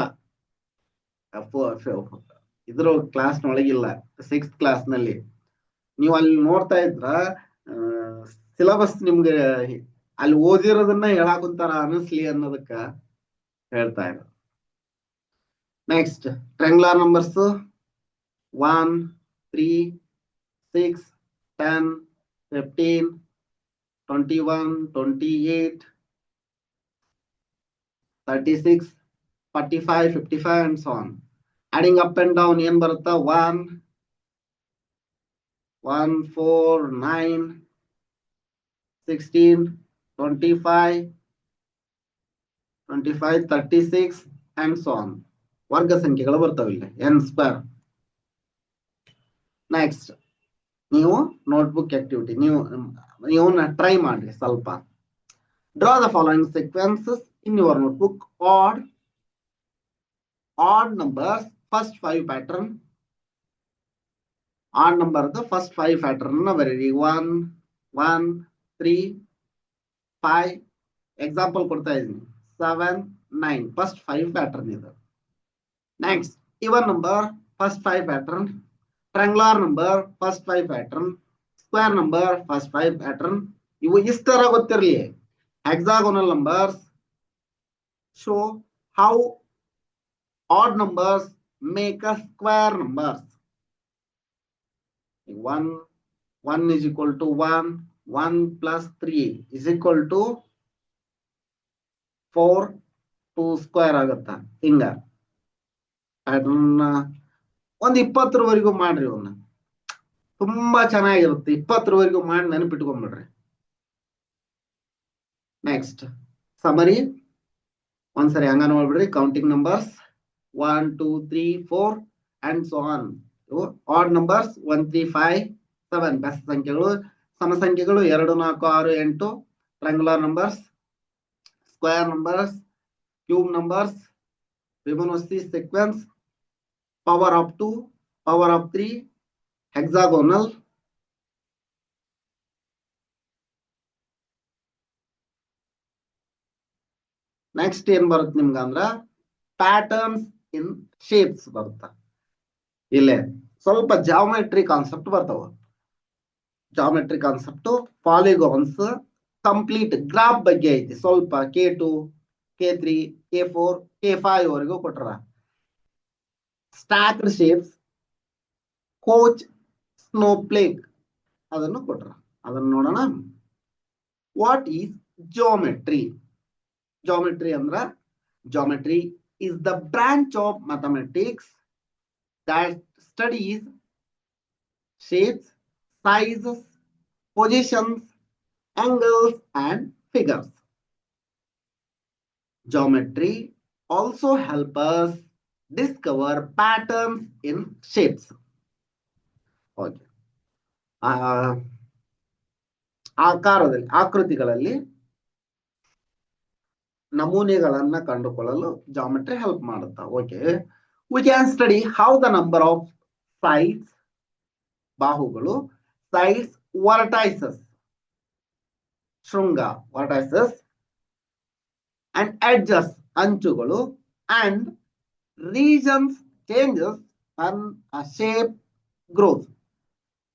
ಇದ್ರ ಕ್ಲಾಸ್ ನೊಳಗಿಲ್ಲ 6th ಕ್ಲಾಸ್ ನಲ್ಲಿ ನೀವು ಅಲ್ಲಿ ನೋಡ್ತಾ ಇದ್ರ ಸಿಲೆಬಸ್ ನಿಮ್ಗೆ ಅಲ್ಲಿ ಓದಿರೋದನ್ನ ಹೇಳಾಕುಂತಾರ ಅನಿಸ್ಲಿ ಅನ್ನೋದಕ್ಕ ಹೇಳ್ತಾ ಇರೋದು next triangular numbers 1 3 6 10 15 21 28 36 45 55 and so on adding up and down ಏನ್ ಬರುತ್ತಾ 1 1 4 9 16 25 25 36 and so on ವರ್ಗ ಸಂಖ್ಯೆಗಳು ಬರ್ತಾವೆ ಇಲ್ಲಿ n ಸ್ಕ್ವೇರ್ ನೆಕ್ಸ್ಟ್ ನೀವು ನೋಟ್ಬುಕ್ ಆಕ್ಟಿವಿಟಿ ನೀವು ಟ್ರೈ ಮಾಡಿ ಸ್ವಲ್ಪ draw the following sequences in your notebook odd numbers first 5 pattern odd ನಂಬರ್ದು ಫಸ್ಟ್ 5 ಪ್ಯಾಟರ್ನ್ ಬರೀರಿ 1 1 3 5 ಎಕ್ಸಾಂಪಲ್ ಕೊಡ್ತಾ ಇದ್ದೀನಿ 7 9 ಫಸ್ಟ್ 5 ಪ್ಯಾಟರ್ನ್ ಇದು next even number first 5 pattern triangular number first 5 pattern square number first 5 pattern ಇವು ಇಷ್ಟರ ಗೊತ್ತಿರಲಿ hexagonal numbers show how odd numbers make a square numbers 1 is equal to 1 plus 3 is equal to 4 2 square ಆಗುತ್ತಾ ಹಿಂಗ ಅದನ್ನ ಒಂದ್ 20ರವರೆಗೂ ಮಾಡ್ರಿ ಅವನ್ನ ತುಂಬಾ ಚೆನ್ನಾಗಿರುತ್ತೆ 20ರವರೆಗೂ ಮಾಡಿ ನೆನಪಿಟ್ಕೊಂಡ್ಬಿಡ್ರಿ ನೆಕ್ಸ್ಟ್ ಸಮರಿ ಒಂದ್ಸರಿ ಹಂಗ ನೋಡ್ಬಿಡ್ರಿ. Counting numbers 1 2 3 4 and so on. Odd numbers 1 3 5 7 ಬೆಸ ಸಂಖ್ಯೆಗಳು. ಸಮ ಸಂಖ್ಯೆಗಳು 2 4 6 8. Triangular numbers, square numbers, cube numbers, Fibonacci sequence, power of 2, power of 3, hexagonal. Next ಏನ್ ಬರುತ್ತೆ ನಿಮ್ಗ ಅಂದ್ರ ಪ್ಯಾಟರ್ನ್ಸ್ ಇನ್ ಶೇಪ್ಸ್ ಬರುತ್ತ. ಇಲ್ಲೇ ಸ್ವಲ್ಪ ಜಾಮೆಟ್ರಿ ಕಾನ್ಸೆಪ್ಟ್ ಬರ್ತಾವ. Geometry concept, polygons, complete graph ಬಗ್ಗೆ ಐತಿ ಸ್ವಲ್ಪ. K2, K3, K4, K5 ವರೆಗೂ ಕೊಟ್ರ. ಸ್ಟ್ಯಾಕ್ಡ್ ಶೇಪ್ಸ್, ಕೋಚ್, ಸ್ನೋಫ್ಲೇಕ್ ಅದನ್ನು ಕೊಟ್ರ. ಅದನ್ನು ನೋಡೋಣ. What is geometry? ಜಾಮೆಟ್ರಿ ಅಂದ್ರ, geometry is the branch of mathematics that studies shapes, sizes, positions, angles and figures. Geometry also help us discover patterns in shapes. Okay. ಆಕಾರದಲ್ಲಿ, ಆಕೃತಿಗಳಲ್ಲಿ ನಮೂನೆಗಳನ್ನ ಕಂಡುಕೊಳ್ಳಲು geometry help ಮಾಡುತ್ತಾ. Okay, we can study how the number of sides, ಬಾಹುಗಳು, sides, vertices, ಶೃಂಗ, vertices, and edges, ಅಂಚುಗಳು, and regions changes in a shape growth.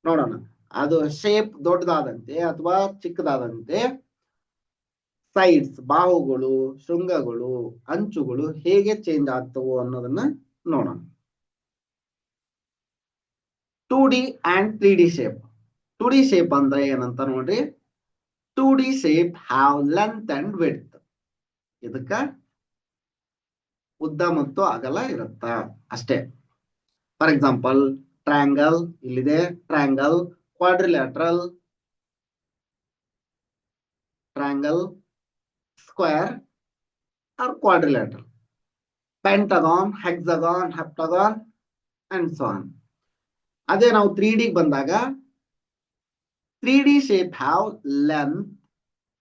ನೋಡೋಣ, ಅದು ಶೇಪ್ ದೊಡ್ಡದಾದಂತೆ ಅಥವಾ ಚಿಕ್ಕದಾದಂತೆ ಸೈಡ್ಸ್, ಬಾಹುಗಳು, ಶೃಂಗಗಳು, ಅಂಚುಗಳು ಹೇಗೆ ಚೇಂಜ್ ಆಗ್ತವು ಅನ್ನೋದನ್ನ ನೋಡೋಣ. 2D and 3D shape. 2D shape ಅಂದ್ರೆ ಏನಂತ ನೋಡ್ರಿ. 2D shape have length and width. ಇದಕ್ಕ ಉದ್ದ ಮತ್ತು ಅಗಲ ಇರುತ್ತ ಅಷ್ಟೇ. ಫಾರ್ ಎಕ್ಸಾಂಪಲ್ ಟ್ರಯಾಂಗಲ್ ಇಲ್ಲಿದೆ, triangle, quadrilateral, triangle, square or quadrilateral, pentagon, hexagon, heptagon and so on. ಅದೇ ನಾವು 3D ಬಂದಾಗ 3D shape have length,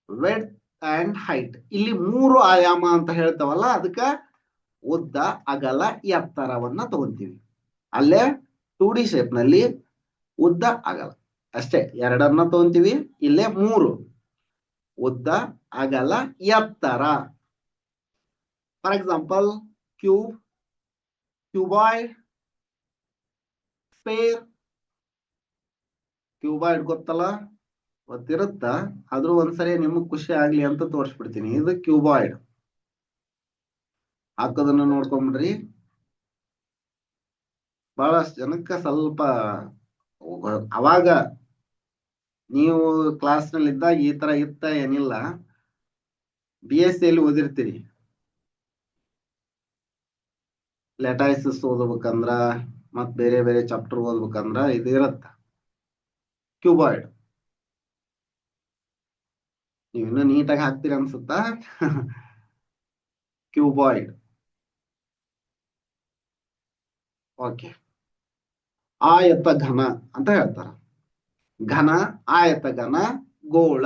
width and height. ಇಲ್ಲಿ 3 ಆಯಾಮ ಅಂತ ಹೇಳ್ತಾವಲ್ಲ, ಅದಕ್ಕ ಉದ್ದ, ಅಗಲ, ಎತ್ತರವನ್ನ ತಗೊಂತೀವಿ. ಅಲ್ಲೇ 2D shape ನಲ್ಲಿ ಉದ್ದ, ಅಗಲ ಅಷ್ಟೇ ಎರಡನ್ನ ತಗೊಂತೀವಿ. ಇಲ್ಲೇ 3 ಉದ್ದ, ಅಗಲ, ಎತ್ತರ. For example cube, cuboid, spare. Cuboid ಗೊತ್ತಲ್ಲ, ಗೊತ್ತಿರುತ್ತ, ಆದ್ರೂ ಒಂದ್ಸರಿ ನಿಮಗ್ ಖುಷಿ ಆಗ್ಲಿ ಅಂತ ತೋರಿಸ್ಬಿಡ್ತೀನಿ. ಇದು ಕ್ಯೂಬಾಯ್ಡ್. ಹಾಕೋದನ್ನ ನೋಡ್ಕೊಂಬಿಡ್ರಿ. ಬಹಳಷ್ಟು ಜನಕ್ಕ ಸ್ವಲ್ಪ ಅವಾಗ ನೀವು ಕ್ಲಾಸ್ ನಲ್ಲಿ ಇದ್ದಾಗ ಈ ತರ ಇತ್ತ ಏನಿಲ್ಲ. BSc ಅಲ್ಲಿ ಓದಿರ್ತೀರಿ. ಲೆಟೈಸಿಸ್ ಓದ್ಬೇಕಂದ್ರ ಮತ್ ಬೇರೆ ಬೇರೆ ಚಾಪ್ಟರ್ ಓದ್ಬೇಕಂದ್ರ ಇದು ಇರತ್ತ, ಕ್ಯೂಬಾಯ್ಡ್. ನೀವು ಇನ್ನೂ ನೀಟಾಗಿ ಹಾಕ್ತೀರಿ ಅನ್ಸುತ್ತಾ. ಕ್ಯೂಬಾಯ್ಡ್. ಓಕೆ, ಆಯತ ಘನ ಅಂತ ಹೇಳ್ತಾರ. ಘನ, ಆಯತ ಘನ, ಗೋಳ,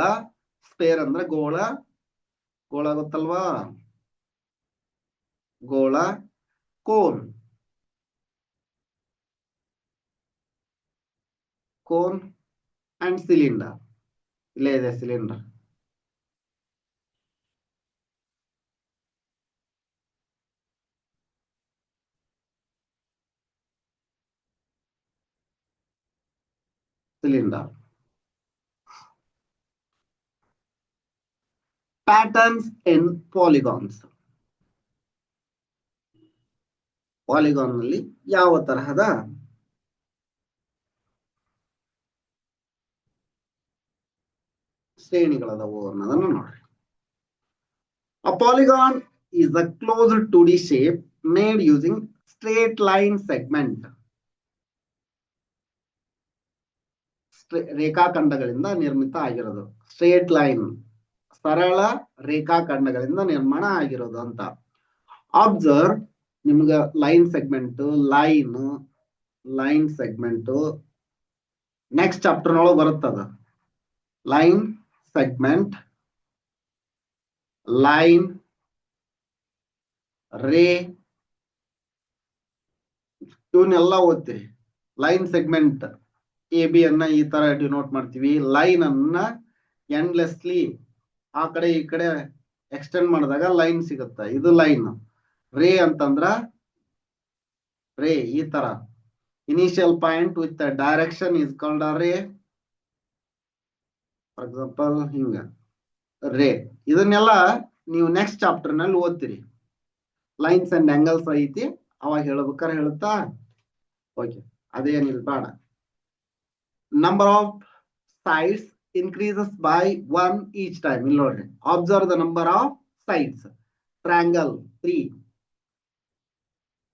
ಸ್ಪೇರ್ ಅಂದ್ರೆ ಗೋಳ. ಗೋಳ ಗೊತ್ತಲ್ವಾ, ಗೋಳ, ಕೋನ್, ಕೋನ್ ಅಂಡ್ ಸಿಲಿಂಡರ್. ಇಲ್ಲೇ ಇದೆ ಸಿಲಿಂಡರ್. ಸಿಲಿಂಡರ್. ಪ್ಯಾಟರ್ನ್ಸ್ ಇನ್ ಪಾಲಿಗಾನ್ಸ್. ಪಾಲಿಗಾನ್ ನಲ್ಲಿ ಯಾವ ತರಹದ ಶ್ರೇಣಿಗಳದವು ಅನ್ನೋದನ್ನ ನೋಡ್ರಿ. A polygon is a closed 2D shape made using straight line segment. ರೇಖಾಖಂಡಗಳಿಂದ ನಿರ್ಮಿತ ಆಗಿರೋದು ಸ್ಟ್ರೇಟ್ ಲೈನ್. ಸರಳ ರೇಖಾಖಂಡಗಳಿಂದ ನಿರ್ಮಾಣ ಆಗಿರೋದು ಅಂತ. ಅಬ್ಸರ್ವ್, ನಿಮ್ಗ line segment, line segment next chapter ನೊಳಗೆ ಬರುತ್ತದ. ಲೈನ್ ಸೆಗ್ಮೆಂಟ್, ಲೈನ್ ರೇ, ಇವನ್ನೆಲ್ಲ ಓದ್ತೀರಿ. ಲೈನ್ ಸೆಗ್ಮೆಂಟ್ ಎ ಬಿ ಅನ್ನ ಈ ತರ ಡಿನೋಟ್ ಮಾಡ್ತೀವಿ. ಲೈನ್ ಅನ್ನ ಎಂಡ್ಲೆಸ್ಲಿ ಆ ಕಡೆ ಈ ಕಡೆ ಎಕ್ಸ್ಟೆಂಡ್ ಮಾಡಿದಾಗ ಲೈನ್ ಸಿಗುತ್ತೆ. ಇದು ಲೈನ್. ರೇ ಅಂತಂದ್ರ ರೇ ಈ ತರ initial point with direction is called a ray. For example ಹಿಂಗ ರೇ. ಇದನ್ನೆಲ್ಲ ನೀವು ನೆಕ್ಸ್ಟ್ ಚಾಪ್ಟರ್ ನಲ್ಲಿ ಓದ್ತೀರಿ. ಲೈನ್ಸ್ ಅಂಡ್ ಆಂಗಲ್ಸ್ ಐತಿ, ಅವಾಗ ಹೇಳ್ಬೇಕಾರೆ ಹೇಳುತ್ತಾ. ಓಕೆ, ಅದೇನಿಲ್ಲ ಬೇಡ. Number of sides increases by 1 each time. ಇಲ್ಲಿ ನೋಡ್ರಿ, observe the number of sides. Triangle 3,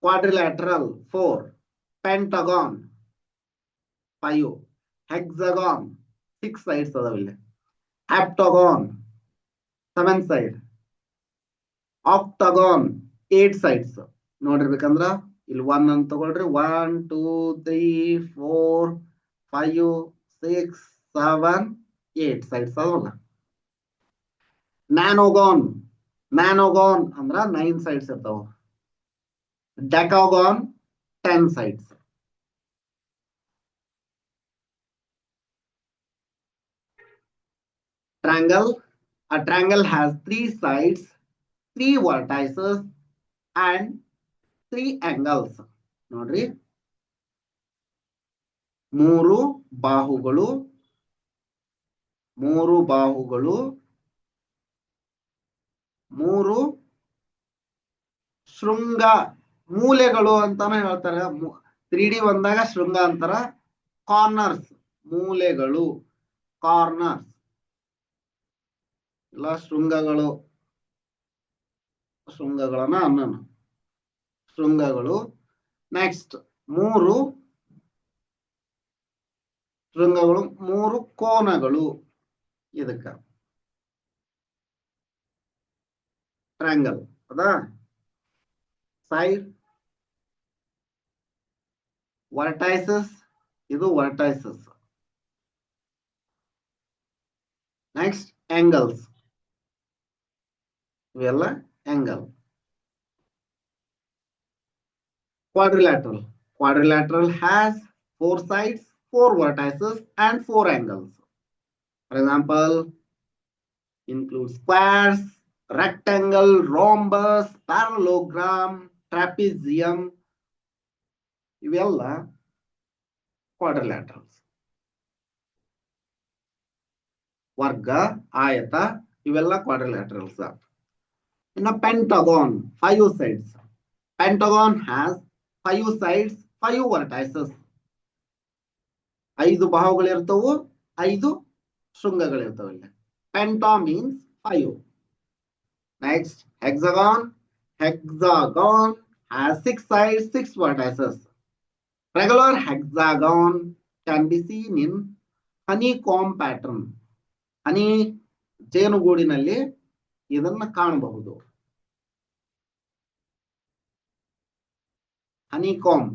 quadrilateral 4, pentagon 5, hexagon 6 sides ಅದಾವ ಇಲ್ಲಿ, heptagon 7 side, octagon 8 sides. ನೋಡಿರ್ಬೇಕಂದ್ರ ಇಲ್ಲಿ 1 ಅಂತ ತಗೊಳ್ರಿ. 1 2 3 4 5 6 7 8 sides ಅದಲ್ಲ. ನ್ಯಾನೋಗಾನ್ ಅಂದ್ರ 9 sides ಇರ್ತಾವ. ಡೆಕಾಗಾನ್ 10 sides. Triangle, a triangle has 3 sides, 3 vertices and 3 angles. ನೋಡ್ರಿ, 3 ಬಾಹುಗಳು, 3 ಶೃಂಗ ಮೂಲೆಗಳು ಅಂತಾನೆ ಹೇಳ್ತಾರೆ. 3D ಬಂದಾಗ ಶೃಂಗ ಅಂತಾರ. ಕಾರ್ನರ್ಸ್ ಮೂಲೆಗಳು, ಕಾರ್ನರ್ಸ್ ಇಲ್ಲ ಶೃಂಗಗಳನ್ನ ಅನ್ನೋಣ, ಶೃಂಗಗಳು. ನೆಕ್ಸ್ಟ್ 3 ಶೃಂಗಗಳು, 3 ಕೋನಗಳು. ಇದಕ್ಕ ಟ್ರಯಾಂಗಲ್ ಅದಾ. ಸೈಡ್ ವರ್ಟೈಸಸ್, ಇದು ವರ್ಟೈಸಸ್. ನೆಕ್ಸ್ಟ್ ಆಂಗಲ್ಸ್, ಇವೆಲ್ಲ angle. Quadrilateral has 4 sides, 4 vertices and 4 angles. For example, include squares, rectangle, rhombus, parallelogram, trapezium. ಇವೆಲ್ಲ quadrilaterals. ವರ್ಗ, ಆಯತ, ಇವೆಲ್ಲ quadrilaterals. ಇನ್ನು pentagon 5 sides. Pentagon has 5 sides, 5 vertices. 5 ಬಾಹುಗಳಿರ್ತವು, 5 ಶೃಂಗಗಳಿರ್ತವೆ. ಇಲ್ಲಿ penta means 5. Next, hexagon has 6 sides, 6 vertices. Regular hexagon can be seen in honeycomb pattern. ಹನಿ ಜೇನುಗೂಡಿನಲ್ಲಿ ಇದನ್ನ ಕಾಣಬಹುದು. honeycomb.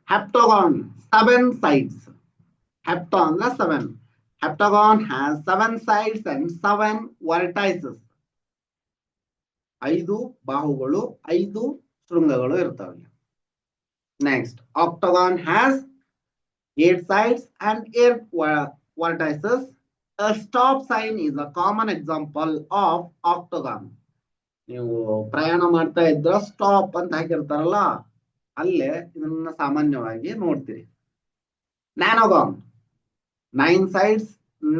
Heptagon 7 sides. Heptagon 7. Heptagon has 7 sides and 7 vertices. 5 ಬಾಹುಗಳು, 5 ಶೃಂಗಗಳು ಇರ್ತವೆ. Next, octagon has 8 sides and 8 vertices. A stop sign is a common example of octagon. ನೀವು ಪ್ರಯಾಣ ಮಾಡ್ತಾ ಇದ್ರ stop ಅಂತ ಹಾಕಿರ್ತಾರಲ್ಲ, ಅಲ್ಲೇ ಇದನ್ನ ಸಾಮಾನ್ಯವಾಗಿ ನೋಡ್ತೀರಿ. Nanogon 9 sides.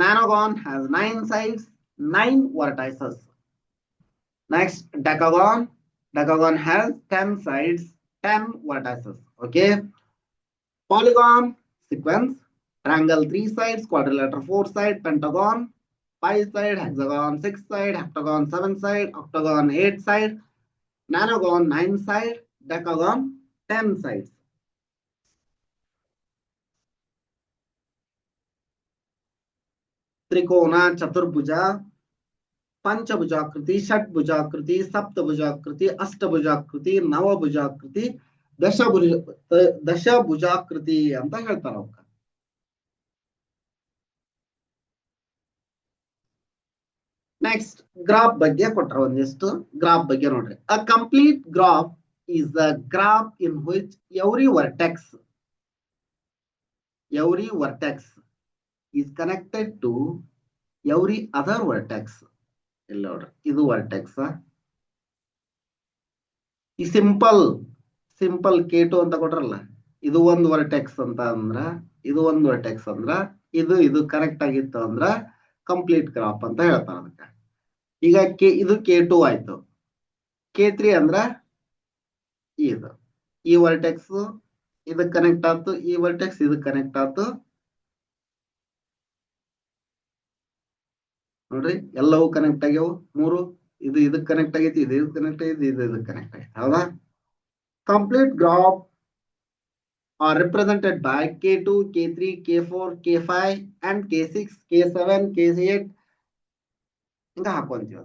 Nanogon has 9 sides, 9 vertices. Next, decagon. Decagon has 10 sides, 10 vertices. Okay. Polygon sequence. Triangle 3 sides, quadrilateral 4 side, pentagon 5 side, hexagon 6 side, heptagon 7 side, octagon 8 side, nanogon 9 side, decagon 10 sides. ತ್ರಿಕೋನ, ಚತುರ್ಭುಜ, ಪಂಚಭುಜಾಕೃತಿ, ಷಟ್ಭುಜಾಕೃತಿ, ಸಪ್ತಭುಜಾಕೃತಿ, ಅಷ್ಟಭುಜಾಕೃತಿ, ನವಭುಜಾಕೃತಿ, ದಶಭುಜ ದಶಭುಜಾಕೃತಿ ಅಂತ ಹೇಳ್ತಾರ ಅವಕ್ಕ. Next graph ಬಗ್ಗೆ ಕೊಟ್ರ ಒಂದಿಷ್ಟು graph ಬಗ್ಗೆ ನೋಡ್ರಿ. ಅ complete graph is a graph in which every vertex is connected to every other vertex. ಇಲ್ಲಿ ನೋಡ್ರಿ, ಇದು ವರ್ಟೆಕ್ಸ್. ಈ ಸಿಂಪಲ್ K2 ಅಂತ ಕೊಟ್ರಲ್ಲ, ಇದು ಒಂದು ವರ್ಟೆಕ್ಸ್ ಅಂತ ಅಂದ್ರ, ಇದು ಒಂದು ವರ್ಟೆಕ್ಸ್ ಅಂದ್ರ, ಇದು ಕನೆಕ್ಟ್ ಆಗಿತ್ತು ಅಂದ್ರ ಕಂಪ್ಲೀಟ್ ಗ್ರಾಫ್ ಅಂತ ಹೇಳ್ತಾರ ಅದಕ್ಕೆ. ಈಗ ಇದು K2 ಆಯ್ತು. K3 ಅಂದ್ರ ಇದು, ಈ ವರ್ಟೆಕ್ಸ್ ಇದಕ್ಕೆ ಕನೆಕ್ಟ್ ಆಯ್ತು, ಈ ವರ್ಟೆಕ್ಸ್ ಇದಕ್ಕೆ ಕನೆಕ್ಟ್ ಆಯ್ತು. ನೋಡ್ರಿ, ಎಲ್ಲವೂ ಕನೆಕ್ಟ್ ಆಗ್ಯಾವ ಮೂರು. ಇದು ಇದಕ್ಕೆ ಕನೆಕ್ಟ್ ಆಗೈತಿ, ಇದು ಇದಕ್ಕೆ ಕನೆಕ್ಟ್ ಆಗೈತಿ, ಇದು ಇದಕ್ಕೆ ಕನೆಕ್ಟ್ ಆಗೈತಿ. ಹೌದಾ? Complete graph are represented by K2, K3, K4, K5 and K6, K7, K8 ಹಿಂಗ ಹಾಕೊಂತೀವಿ.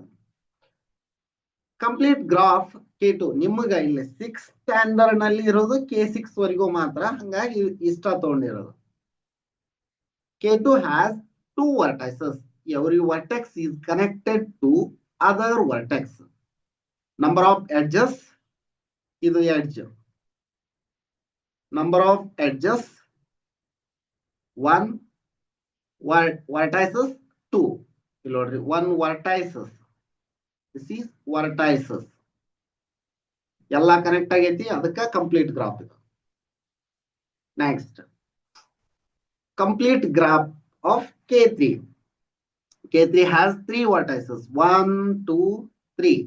ಕಂಪ್ಲೀಟ್ ಗ್ರಾಫ್ K2 ನಿಮಗ ಇಲ್ಲಿ 6th ಸ್ಟ್ಯಾಂಡರ್ಡ್ ನಲ್ಲಿ ಇರೋದು K6 ವರೆಗೂ ಮಾತ್ರ, ಹಂಗಾಗಿ ಇಷ್ಟ ತಗೊಂಡಿರೋದು. K2 has 2 vertices. Every vertex is connected to other vertex. Number of edges, ಇದು edge. Number of edges 1, vertices 2. ಇಲ್ಲಿ ನೋಡ್ರಿ, 1 vertices. This is vertices. ಎಲ್ಲ ಕನೆಕ್ಟ್ ಆಗೈತಿ, ಅದಕ್ಕೆ ಕಂಪ್ಲೀಟ್ ಗ್ರಾಫ್ ಇದು. Next complete graph of K3. K3 has 3 vertices. 1, 2, 3.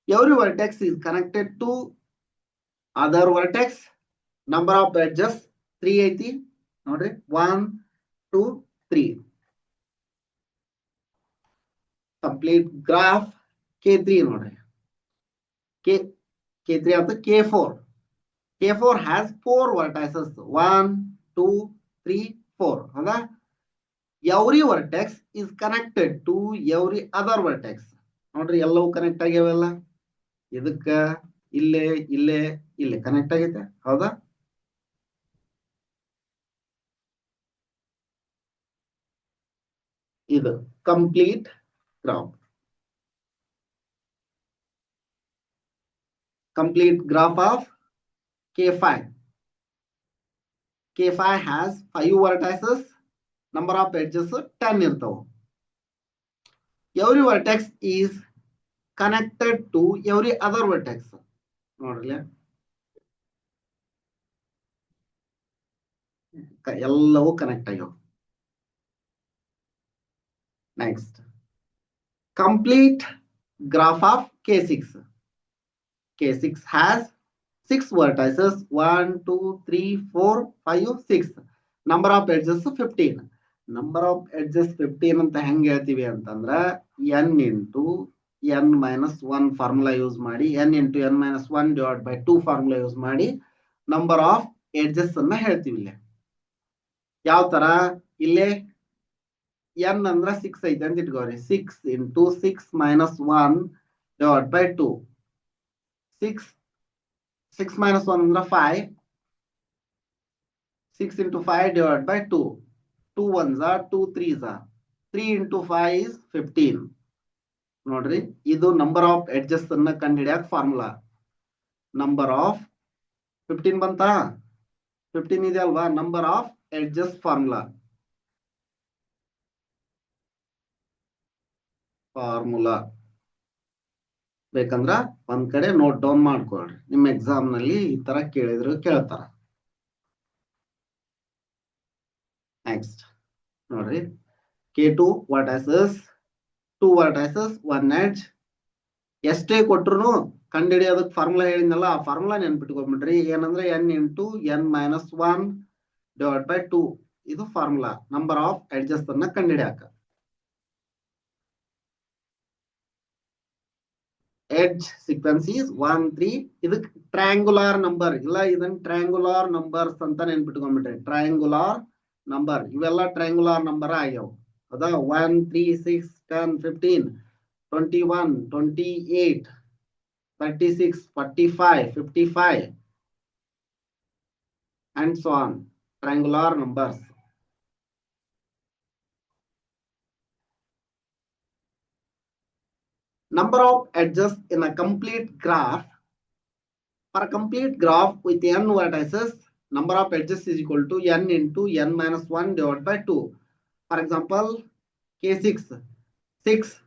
Every vertex is connected to other vertex. Number of edges 3 ಐತಿ ನೋಡ್ರಿ, 1, 2, 3. Complete graph K3 ನೋಡ್ರಿ. K3 ಆಯ್ತು. K4 has 4 vertices. 1, 2, 3, 4. ಹೌದಾ? Every vertex is connected to every other vertex. ನೋಡ್ರಿ, ಎಲ್ಲವೂ connect ಆಗ್ಯಾವೆಲ್ಲ. ಇದಕ್ಕ ಇಲ್ಲೇ connect ಆಗೈತೆ. ಹೌದಾ? ಇದು complete graph. Complete graph of K5. K5 has 5 vertices. Number of edges 10 ಇರ್ತಾವ. Every vertex is connected to every other vertex. ನೋಡ್ರಿ, ಎಲ್ಲವೂ ಕನೆಕ್ಟ್ ಆಗ್ಯಾವ. Next complete graph of K6. K6 has 6 vertices. 1, 2, 3, 4, 5, 6. Number of edges 15. Number of edges 15 ಅಂತ ಹೆಂಗ್ ಹೇಳ್ತೀವಿ ಅಂತಂದ್ರ, n into n minus 1 formula use ಮಾಡಿ, n into n minus 1 divided by 2 formula use ಮಾಡಿ number of edges ಅನ್ನ ಹೇಳ್ತೀವಿ. ಇಲ್ಲೇ ಯಾವ ತರ, ಇಲ್ಲೇ n ಅಂದ್ರ 6 ಐತೆ ಅಂತ ಇಟ್ಕೋರಿ. 6 into 6 minus 1 divided by 2. 6 minus 1 ಅಂದ್ರೆ 5. 6 into 5 divided by 2. 2 ones are 2 3s are. 3 into 5 is 15. ನೋಡ್ರಿ, ಇದು ನಂಬರ್ ಆಫ್ ಎಡ್ಜಸ್ ಅನ್ನ ಕಂಡುಹಿಡಿಯಕ್ ಫಾರ್ಮುಲಾ. ನಂಬರ್ ಆಫ್ 15 ಬಂತಾ? 15 ಇದೆ ಅಲ್ವಾ? ನಂಬರ್ ಆಫ್ ಎಡ್ಜಸ್ ಫಾರ್ಮುಲಾ ಬೇಕಂದ್ರ ಒಂದ್ ಕಡೆ ನೋಟ್ ಡೌನ್ ಮಾಡ್ಕೊಳ್ರಿ. ನಿಮ್ಮ ಎಕ್ಸಾಮ್ ನಲ್ಲಿ ಈ ತರ ಕೇಳಿದ್ರು ಕೇಳ್ತಾರ. ನೆಕ್ಸ್ಟ್ ನೋಡ್ರಿ, K2 vertices, 2 vertices, 1 edge. ಎಷ್ಟೇ ಕೊಟ್ರು ಕಂಡುಹಿಡಿಯೋದಕ್ಕೆ ಫಾರ್ಮುಲಾ ಹೇಳಿದ್ನಲ್ಲ, ಆ ಫಾರ್ಮುಲಾ ನೆನ್ಪಿಟ್ಕೊಂಡ್ಬಿಡ್ರಿ. ಏನಂದ್ರೆ n into n minus 1 divided by 2. ಇದು ಫಾರ್ಮುಲಾ ನಂಬರ್ ಆಫ್ ಎಡ್ಜಸ್ ಅನ್ನ ಕಂಡುಹಿಡಿಯಾಕ. edge sequence is 1, 3. ಇದಕ್ಕೆ ಟ್ರಯಾಂಗುಲಾರ್ ನಂಬರ್ ಇಲ್ಲ, ಇದನ್ನ ಟ್ರಯಾಂಗುಲಾರ್ ನಂಬರ್ಸ್ ಅಂತ ನೆನ್ಪಿಟ್ಕೊಂಡ್ಬಿಟ್ರೆ. ಟ್ರಯಾಂಗುಲಾರ್ ನಂಬರ್, ಇವೆಲ್ಲ ಟ್ರಯಾಂಗುಲಾರ್ ನಂಬರ್ ಆಗ್ಯಾವ. ಹೌದಾ 1 3 6 10 15 21 28 36 45 55 and so on. Triangular numbers. Number of edges in a complete graph. For a complete graph with n vertices, number of edges is equal to n into n minus 1 divided by 2. For example, K6, 6,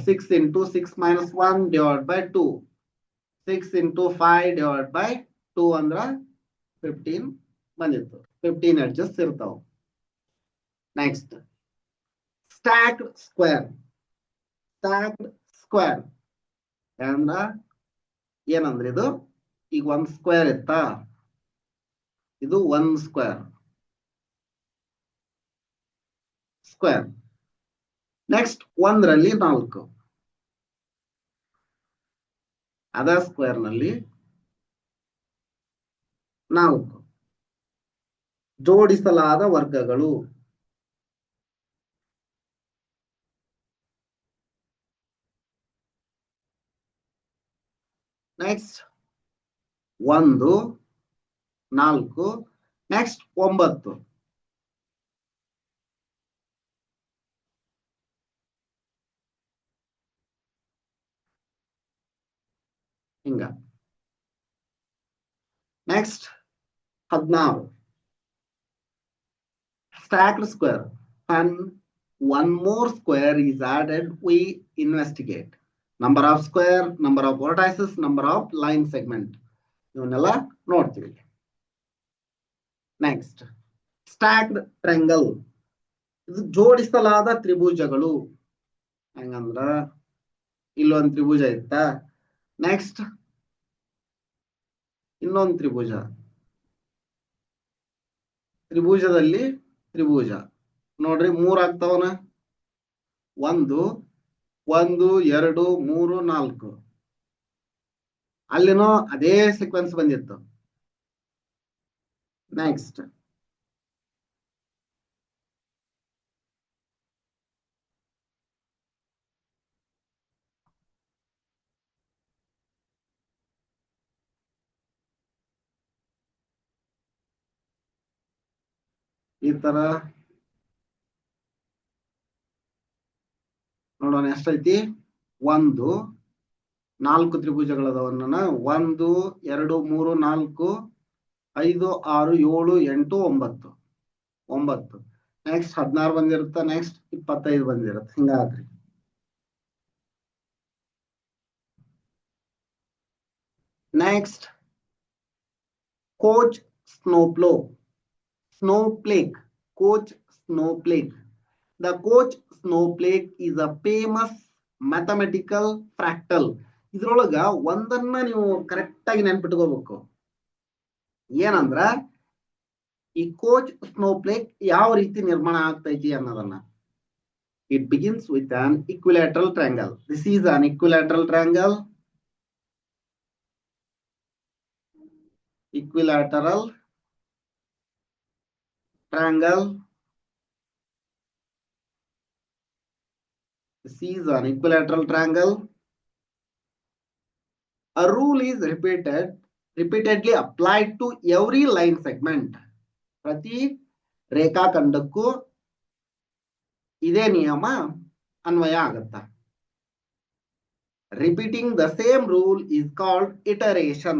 6 into 6 minus 1 divided by 2. 6 into 5 divided by 2 ಅಂದ್ರೆ 15 ಬಂದಿತ್ತು. 15 edges ಇರ್ತಾವ. Next, stacked square. Stacked square ಅಂದ್ರ ಏನಂದ್ರೆ ಇದು ಈಗ 1 square ಇತ್ತಾ, ಇದು 1 square. Next 1ರಲ್ಲಿ 4, ಅದ ಸ್ಕ್ವೇರ್ ನಲ್ಲಿ 4 ಜೋಡಿಸಲಾದ ವರ್ಗಗಳು. Next 1 4, next 9. ಹಿಂಗ. Next 16. Stacked square. And one more square is added, we investigate. Number of square, number of vertices, number of line segment. ಇವನ್ನೆಲ್ಲ ನೋಡ್ತೀವಿ. Next stacked triangle. ಇದು ಜೋಡಿಸಲಾದ ತ್ರಿಭುಜಗಳು. ಹೆಂಗಂದ್ರ ಇಲ್ಲೊಂದು ತ್ರಿಭುಜ ಇತ್ತ, ನೆಕ್ಸ್ಟ್ ಇನ್ನೊಂದು ತ್ರಿಭುಜದಲ್ಲಿ ತ್ರಿಭುಜ ನೋಡ್ರಿ 3 ಆಗ್ತಾವನ. 1 1 2 3 4. ಅಲ್ಲಿನೋ ಅದೇ ಸೀಕ್ವೆನ್ಸ್ ಬಂದಿತ್ತು. ನೆಕ್ಸ್ಟ್ ಈ ತರ ನೋಡೋಣ ಎಷ್ಟೈತಿ. 1 4 ತ್ರಿಭುಜಗಳದವನ್ನ 1 2 3 4 5 6 7 8 9. ನೆಕ್ಸ್ಟ್ 16 ಬಂದಿರುತ್ತೆ, ನೆಕ್ಸ್ಟ್ 25 ಬಂದಿರುತ್ತೆ. ಹಿಂಗಾದ್ರಿ next Koch snowflake. Coach snowflake. The coach snowflake is a famous mathematical fractal. ಇದ್ರೊಳಗ ಒಂದನ್ನ ನೀವು ಕರೆಕ್ಟ್ ಆಗಿ ನೆನ್ಪಿಟ್ಕೋಬೇಕು. ಏನಂದ್ರ ಈ ಕೋಚ್ ಸ್ನೋಫ್ಲೇಕ್ ಯಾವ ರೀತಿ ನಿರ್ಮಾಣ ಆಗ್ತೈತಿ ಅನ್ನೋದನ್ನ. It begins with an equilateral triangle. This is an equilateral triangle. Equilateral triangle. This is an equilateral triangle. A rule is repeatedly applied to every line segment. ಪ್ರತಿ ರೇಖಾಖಂಡಕ್ಕೂ ಇದೇ ನಿಯಮ ಅನ್ವಯ ಆಗುತ್ತ. Repeating the same rule is called iteration.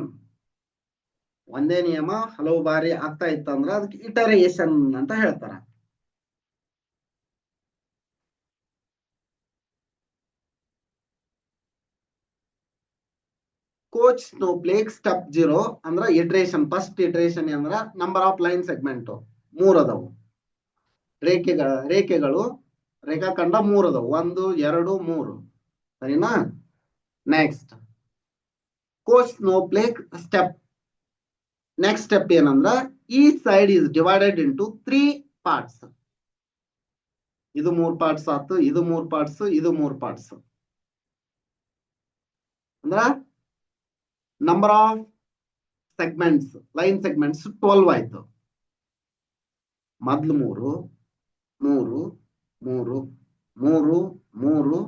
ಒಂದೇ ನಿಯಮ ಹಲವು ಬಾರಿ ಆಗ್ತಾ ಇತ್ತಂದ್ರ ಅದಕ್ಕೆ ಇಟರೇಷನ್ ಅಂತ ಹೇಳ್ತಾರ. ಕೋಚ್ ಸ್ನೋಫ್ಲೇಕ್ ಸ್ಟೆಪ್ 0 ಅಂದ್ರ ಇಟರೇಷನ್. ಫಸ್ಟ್ ಇಟರೇಷನ್ ಅಂದ್ರ ನಂಬರ್ ಆಫ್ ಲೈನ್ ಸೆಗ್ಮೆಂಟ್ 3 ಅದಾವು. ರೇಖೆಗಳು ರೇಖಾಖಂಡ 3 ಅದಾವು, 1 2 3. ಸರಿನಾ? Next Koch snowflake step. Next step ಏನಂದ್ರ each side is divided into 3 parts. ಇದು 3 ಪಾರ್ಟ್ಸ್ ಆಯ್ತು, ಇದು 3 ಪಾರ್ಟ್ಸ್, ಇದು 3 ಪಾರ್ಟ್ಸ್. ಅಂದ್ರ number of segments line segments 12 ಆಯ್ತು. ಮೊದ್ಲು 3, ಮೂರು ಮೂರು ಮೂರು ಮೂರು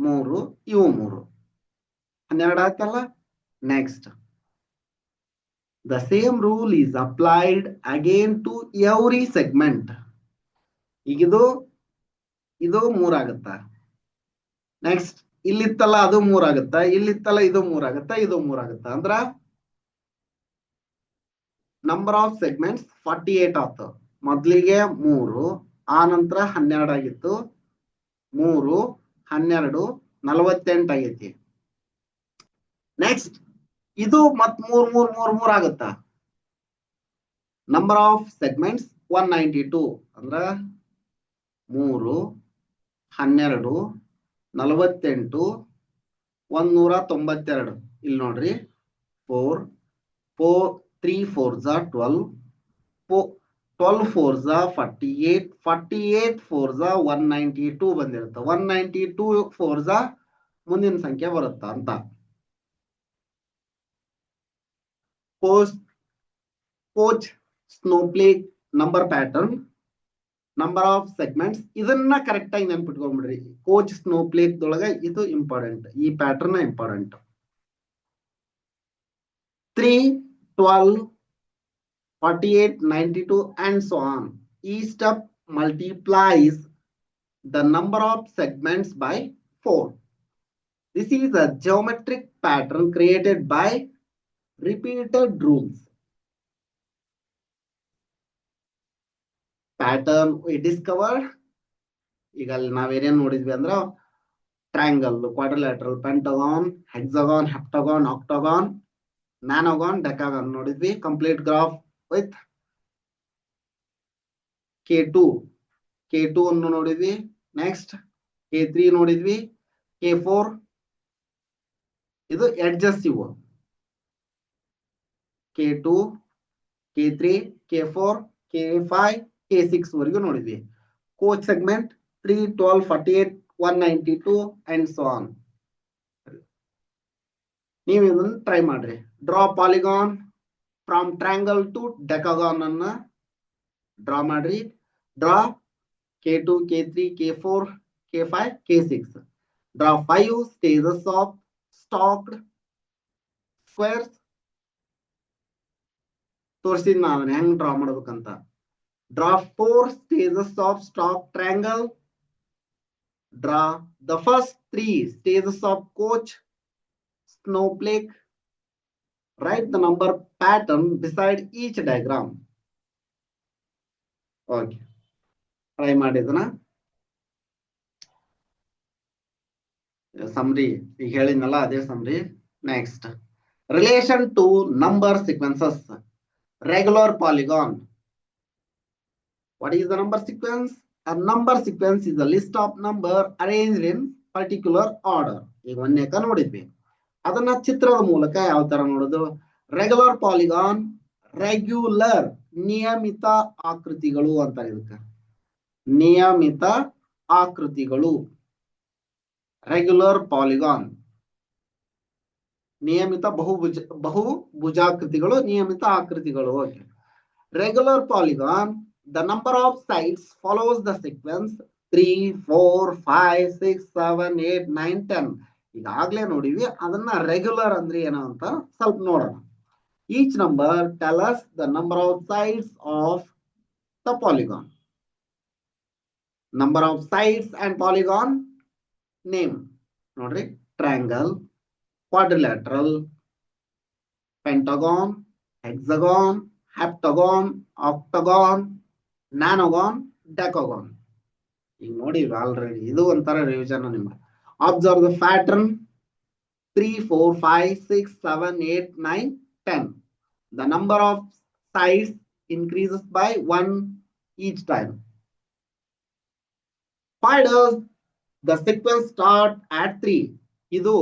ಮೂರು ಇವು ಮೂರು 12 ಆಯ್ತಲ್ಲ. Next the same rule is applied again to every segment. ಈಗ ಇದು 3 ಆಗುತ್ತಾ. ನೆಕ್ಸ್ಟ್ ಇಲ್ಲಿತ್ತಲ್ಲ ಅದು 3 ಆಗುತ್ತಾ, ಇಲ್ಲಿತ್ತಲ್ಲ ಇದು 3 ಆಗುತ್ತಾ, ಇದು 3 ಆಗುತ್ತಾ. ಅಂದ್ರ ನಂಬರ್ ಆಫ್ ಸೆಗ್ಮೆಂಟ್ಸ್ 48 ಆಯ್ತು. ಮೊದ್ಲಿಗೆ 3, ಆ ನಂತರ 12 ಆಗಿತ್ತು. 3 12 48 ಆಗೈತಿ. ನೆಕ್ಸ್ಟ್ ಇದು ಮತ್ 3 3 3 3 ಆಗುತ್ತಾ. ನಂಬರ್ ಆಫ್ ಸೆಗ್ಮೆಂಟ್ಸ್ 192 ಅಂದ್ರ 3 12 48 192. ಇಲ್ಲಿ ನೋಡ್ರಿ 4 3 4 12 12 4 48 48 4 192 ಬಂದಿರುತ್ತೆ. 192 4 ಮುಂದಿನ ಸಂಖ್ಯೆ ಬರುತ್ತಾ ಅಂತ. Koch snowflake number pattern number of segments ಇದನ್ನ ಕರೆಕ್ಟ್ ಆಗಿ ನೆನ್ಪಿಟ್ಕೊಂಡ್ಬಿಡ್ರಿ. ಕೋಚ್ ಸ್ನೋಫ್ಲೇಕ್ ದೊಳಗ ಇದು ಇಂಪಾರ್ಟೆಂಟ್, ಈ pattern important. 3 12 48 92 and so on. Each step multiplies the number of segments by 4. This is a geometric pattern created by repeated rules. Pattern we discovered. ಈಗ ಅಲ್ಲಿ ನಾವೇನೇನ್ ನೋಡಿದ್ವಿ ಅಂದ್ರ ಟ್ರಯಾಂಗಲ್, ಕ್ವಾಡ್ರಿಲ್ಯಾಟರಲ್, ಪೆಂಟಗಾನ್, ಹೆಕ್ಸಾಗಾನ್, ಹೆಪ್ಟಾಗಾನ್, ಆಕ್ಟಾಗಾನ್, ನ್ಯಾನೋಗಾನ್, ಡೆಕಾಗಾನ್ ನೋಡಿದ್ವಿ. Complete graph with K2 ಅನ್ನು ನೋಡಿದ್ವಿ. Next K3 ನೋಡಿದ್ವಿ. K4 ಇದು edges ಇವು. K2 K3 K4 K5 K6 ವರೆಗೂ ನೋಡಿದ್ವಿ. Coach segment 3 12 48 192 and so on. ನೀವು ಇದನ್ನ ಟ್ರೈ ಮಾಡ್ರಿ. Draw polygon from triangle to decagon ಅನ್ನ ಡ್ರಾ ಮಾಡ್ರಿ. Draw K2 K3 K4 K5 K6. Draw 5 stages of stalked squares. ತೋರಿಸಿದ್ ನಾನು ಹೆಂಗ್ ಡ್ರಾ ಮಾಡ್ಬೇಕಂತ. Draw 4 stages of stalked triangle. Draw the first 3 stages of coach snowflake. Write the number pattern beside each diagram. Okay, try ಮಾಡಿದನ. Summary ಈಗ ಹೇಳಿದ್ನಲ್ಲ ಅದೇ summary. Next relation to number sequences. Regular polygon. What is the number sequence? A number sequence is a list of number arranged in particular order. ಈಗ ಒಂದೇಕ ನೋಡಿದ್ವಿ. ಅದನ್ನ ಚಿತ್ರದ ಮೂಲಕ ಯಾವ ತರ ನೋಡೋದು? ರೆಗ್ಯುಲರ್ ಪಾಲಿಗಾನ್, ರೆಗ್ಯುಲರ್ ನಿಯಮಿತ ಆಕೃತಿಗಳು ಅಂತ ಇದಕ್ಕೆ. ನಿಯಮಿತ ಆಕೃತಿಗಳು ರೆಗ್ಯುಲರ್ ಪಾಲಿಗಾನ್. ನಿಯಮಿತ ಬಹುಭುಜಾಕೃತಿಗಳು, ನಿಯಮಿತ ಆಕೃತಿಗಳು. Okay. Regular polygon, the number of sides follows the sequence 3 4 5 6 7 8 9 10. ಈಗಾಗಲೇ ನೋಡಿವಿ. ಅದನ್ನ ರೆಗ್ಯುಲರ್ ಅಂದ್ರೆ ಏನು ಅಂತ ಸ್ವಲ್ಪ ನೋಡೋಣ. Each number tell us the number of sides of the polygon. Number of sides and polygon name ನೋಡ್ರಿ. Triangle, quadrilateral, pentagon, hexagon, heptagon, octagon, ನ್ಯಾನೋಗಾನ್, ಡೆಕಾಗಾನ್. ಈಗ ನೋಡಿ ಆಲ್ರೆಡಿ ಇದು ಒಂಥರ ರಿವಿಷನ್ ನಿಮ್ಗೆ. Observe the pattern 3 4 5 6 7 8 9 10. The number of sides increases by 1 each time. Why does the sequence start at 3? ಇದು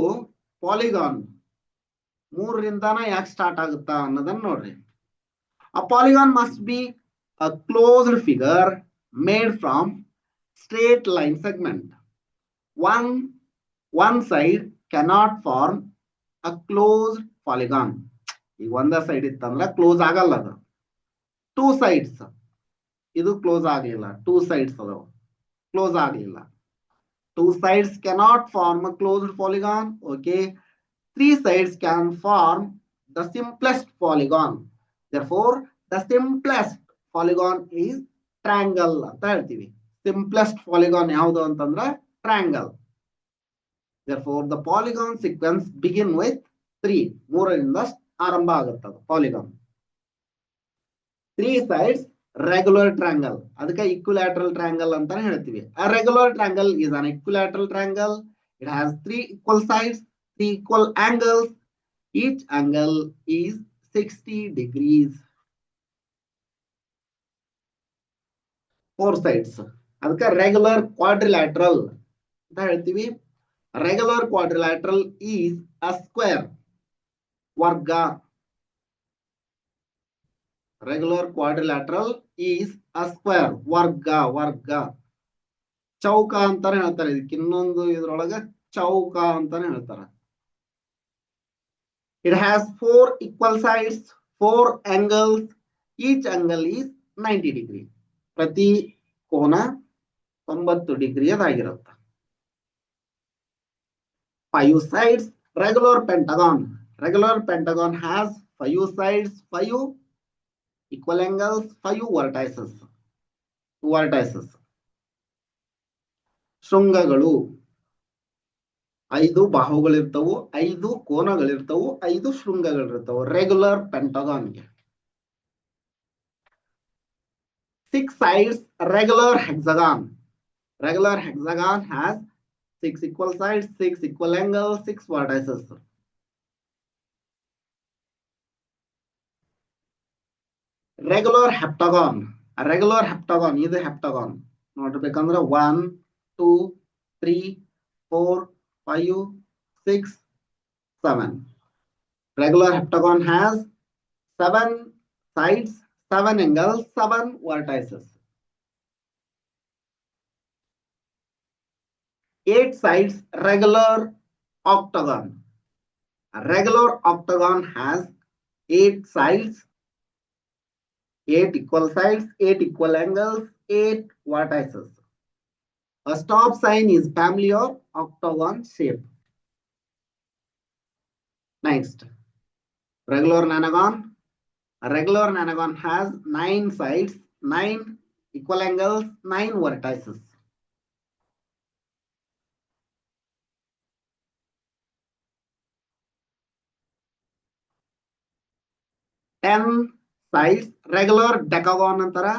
polygon 3 ರಿಂದಾನ ಯಾಕೆ start ಆಗುತ್ತಾ ಅನ್ನೋದನ್ನ ನೋಡ್ರಿ. A polygon must be a closed figure made from straight line segment. One side cannot form a closed polygon. ಈಗ ಒಂದೇ side ಇತ್ತಂದ್ರೆ close ಆಗಲ್ಲ ಅದು. 2 sides ಇದು ಕ್ಲೋಸ್ ಆಗಲಿಲ್ಲ. 2 sides ಅದಾವ. ಕ್ಲೋಸ್ ಆಗಲಿಲ್ಲ. 2 sides cannot form a closed polygon. Okay, 3 sides can form the simplest polygon. Therefore, the simplest polygon is triangle ಅಂತ ಹೇಳ್ತೀವಿ. Simplest polygon ಯಾವುದು ಅಂತಂದ್ರೆ triangle. Therefore, the polygon sequence begin with 3. ಮೂರರಿಂದ ಆರಂಭ ಆಗುತ್ತದೆ polygon. 3 sides regular triangle. ಅದಕ್ಕೆ equilateral triangle ಅಂತಾನೆ ಹೇಳ್ತೀವಿ. A regular triangle is an equilateral triangle. It has 3 equal sides, 3 equal angles. Each angle is 60 degrees. 4 sides. ಅದಕ್ಕೆ regular quadrilateral ಅಂತ ಹೇಳ್ತೀವಿ. Regular quadrilateral is a square. ವರ್ಗ. Regular quadrilateral is a square. ವರ್ಗ. ಚೌಕ ಅಂತಾನೆ ಹೇಳ್ತಾರೆ. ಇದಕ್ಕೆ ಇನ್ನೊಂದು ಇದ್ರೊಳಗೆ ಚೌಕ ಅಂತಾನೆ ಹೇಳ್ತಾರೆ. It has 4 equal sides, 4 angles. Each angle is 90 degree. ಪ್ರತಿ ಕೋನ 90 ಡಿಗ್ರಿ ಆಗಿರುತ್ತೆ. 5 sides, regular pentagon. Regular pentagon has 5 sides, 5 equal angles, 5 vertices. ಶೃಂಗಗಳು 5 ಬಾಹುಗಳಿರ್ತವು, 5 ಕೋನಗಳಿರ್ತವು, 5 ಶೃಂಗಗಳಿರ್ತವು ರೆಗ್ಯುಲರ್ ಪೆಂಟಗಾನ್ಗೆ. 6 sides, regular hexagon. Regular hexagon has 6 equal sides, 6 equal angles, 6 vertices. Regular heptagon. A regular heptagon is a heptagon. ನೋಡ್ಬೇಕಂದ್ರೆ 1, 2, 3, 4, 5, 6, 7. Regular heptagon has 7 sides, 7 angles, 7 vertices. 8 sides, regular octagon. A regular octagon has 8 sides, 8 equal sides, 8 equal angles, 8 vertices. A stop sign is family of octagon shape. Next, regular nonagon. A regular nonagon has 9 sides, 9 equal angles, 9 vertices. Ten sides, regular decagon antara.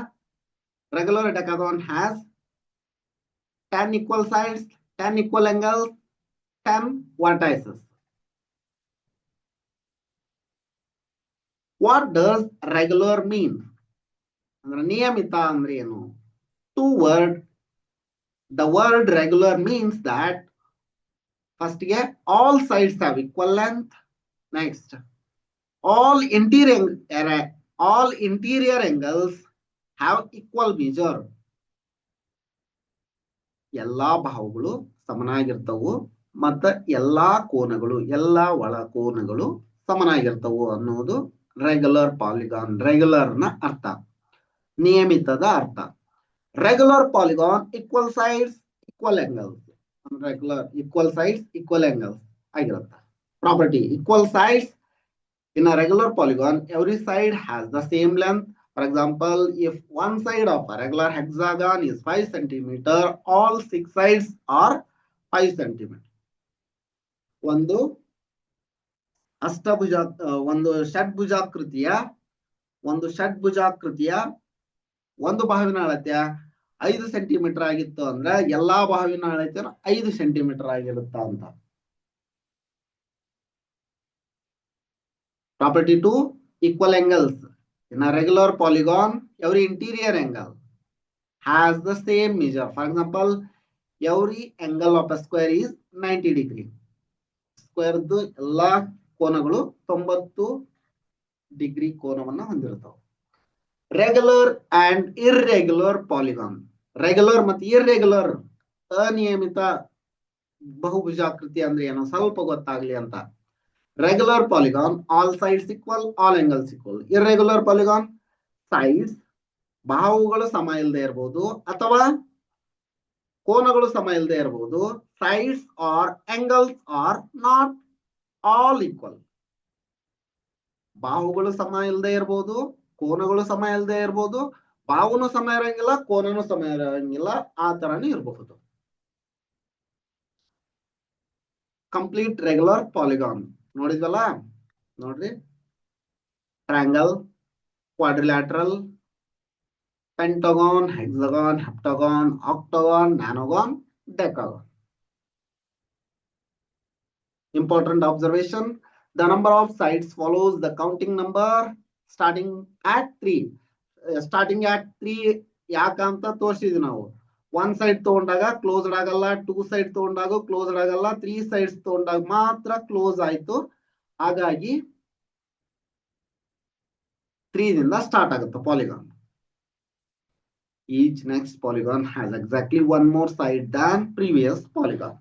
Regular decagon has 10 equal sides, 10 equal angles, 10 vertices. What does regular mean? ನಿಯಮಿತ ಅಂದ್ರೆ ಏನು? Two word. The word regular means that first all sides have equal length. Next, all interior angles have equal measure. ಎಲ್ಲಾ ಬಾಹುಗಳು ಸಮನಾಗಿರ್ತವು ಮತ್ತು ಎಲ್ಲಾ ಕೋನಗಳು, ಎಲ್ಲಾ ಒಳ ಕೋನಗಳು ಸಮನಾಗಿರ್ತವು ಅನ್ನೋದು ರೆಗ್ಯುಲರ್ ಪಾಲಿಗಾನ್. ರೆಗ್ಯುಲರ್ ನ ಅರ್ಥ, ನಿಯಮಿತದ ಅರ್ಥ. Regular polygon equal sides equal angles. Regular equal sides equal angles ಆಗಿರುತ್ತೆ. Property equal sides. In a regular polygon, every side has the same length. For example, if one side of a regular hexagon is 5 cm, all 6 sides are 5 cm. ಒಂದು ಷಡ್ಭುಜಾಕೃತಿಯ ಒಂದು ಬಾಹುವಿನ ಅಳತೆ 5 centimetre ಆಗಿತ್ತು ಅಂದ್ರೆ ಎಲ್ಲಾ ಬಾಹುವಿನ ಅಳತೆ 5 centimetre ಆಗಿರುತ್ತ ಅಂತ. Property 2, equal angles. In a regular polygon, every interior angle has the same measure. For example, every angle of a square is 90 degree. Square ಎಲ್ಲಾ ಕೋನಗಳು 90 ಡಿಗ್ರಿ ಕೋನವನ್ನು ಹೊಂದಿರುತ್ತವೆ. Regular and irregular polygon. Regular ಮತ್ತು irregular, ಅನಿಯಮಿತ ಬಹುಭುಜಾಕೃತಿ ಅಂದ್ರೆ ಏನೋ ಸ್ವಲ್ಪ ಗೊತ್ತಾಗ್ಲಿ ಅಂತ. Regular polygon, all sides equal, all angles equal. Irregular polygon, sides ಬಾಹುಗಳು ಸಮ ಇಲ್ಲದೆ ಇರಬಹುದು ಅಥವಾ ಕೋನಗಳು ಸಮ ಇಲ್ಲದೆ ಇರಬಹುದು. Sides are angles are not all equal. ಬಾಹುಗಳು ಸಮ ಇಲ್ಲದೆ ಇರಬಹುದು, ಕೋನಗಳು ಸಮ ಇಲ್ಲದೆ ಇರಬಹುದು, ಬಾಹುನು ಸಮ ಇರಂಗಿಲ್ಲ, ಕೋನನು ಸಮ ಇರಂಗಿಲ್ಲ, ಆ ತರಾನು ಇರಬಹುದು. ಕಂಪ್ಲೀಟ್ ರೆಗ್ಯುಲರ್ ಪಾಲಿಗಾನ್ ನೋಡಿದ್ವಲ್ಲ, ನೋಡ್ರಿ. Triangle, quadrilateral, pentagon, hexagon, heptagon, octagon, nanogon, decagon. Important observation: the number of sides follows the counting number starting at 3. Starting at 3 ಯಾಕಂತ ತೋರಿಸಿದ್ವಿ ನಾವು. 1 ಸೈಡ್ ತಗೊಂಡಾಗ ಕ್ಲೋಸ್ಡ್ ಆಗಲ್ಲ, 2 ಸೈಡ್ ತಗೊಂಡಾಗ ಕ್ಲೋಸ್ಡ್ ಆಗಲ್ಲ, 3 ಸೈಡ್ಸ್ ತಗೊಂಡಾಗ ಮಾತ್ರ ಕ್ಲೋಸ್ ಆಯ್ತು. ಹಾಗಾಗಿ 3 ದಿಂದ ಸ್ಟಾರ್ಟ್ ಆಗುತ್ತೆ polygon. Each next polygon has exactly one more side than previous polygon.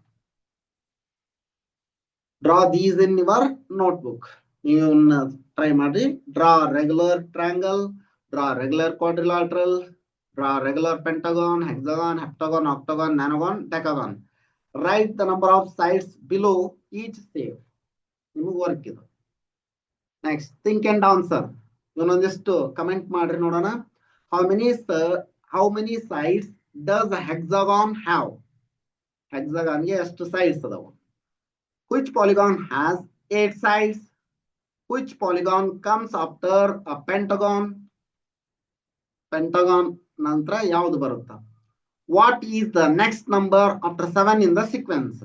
Draw these in your notebook. You try ಮಾಡಿ. Draw regular triangle, draw regular quadrilateral, draw regular pentagon, hexagon, heptagon, octagon, nanogon, decagon. Write the number of sides below each step. ನಿಮಗೆ work ಇದು. Next, think and answer. ಇನ್ನೊಂದಿಷ್ಟು comment ಮಾಡ್ರಿ ನೋಡೋಣ. How many sides does a hexagon have? Hexagon ಗೆ ಎಷ್ಟು sides ಅದಾವು? Which polygon has 8 sides? Which polygon comes after a pentagon? Pentagon ನಂತರ ಯಾವುದು ಬರುತ್ತಾ? What is the next number after 7 in the sequence?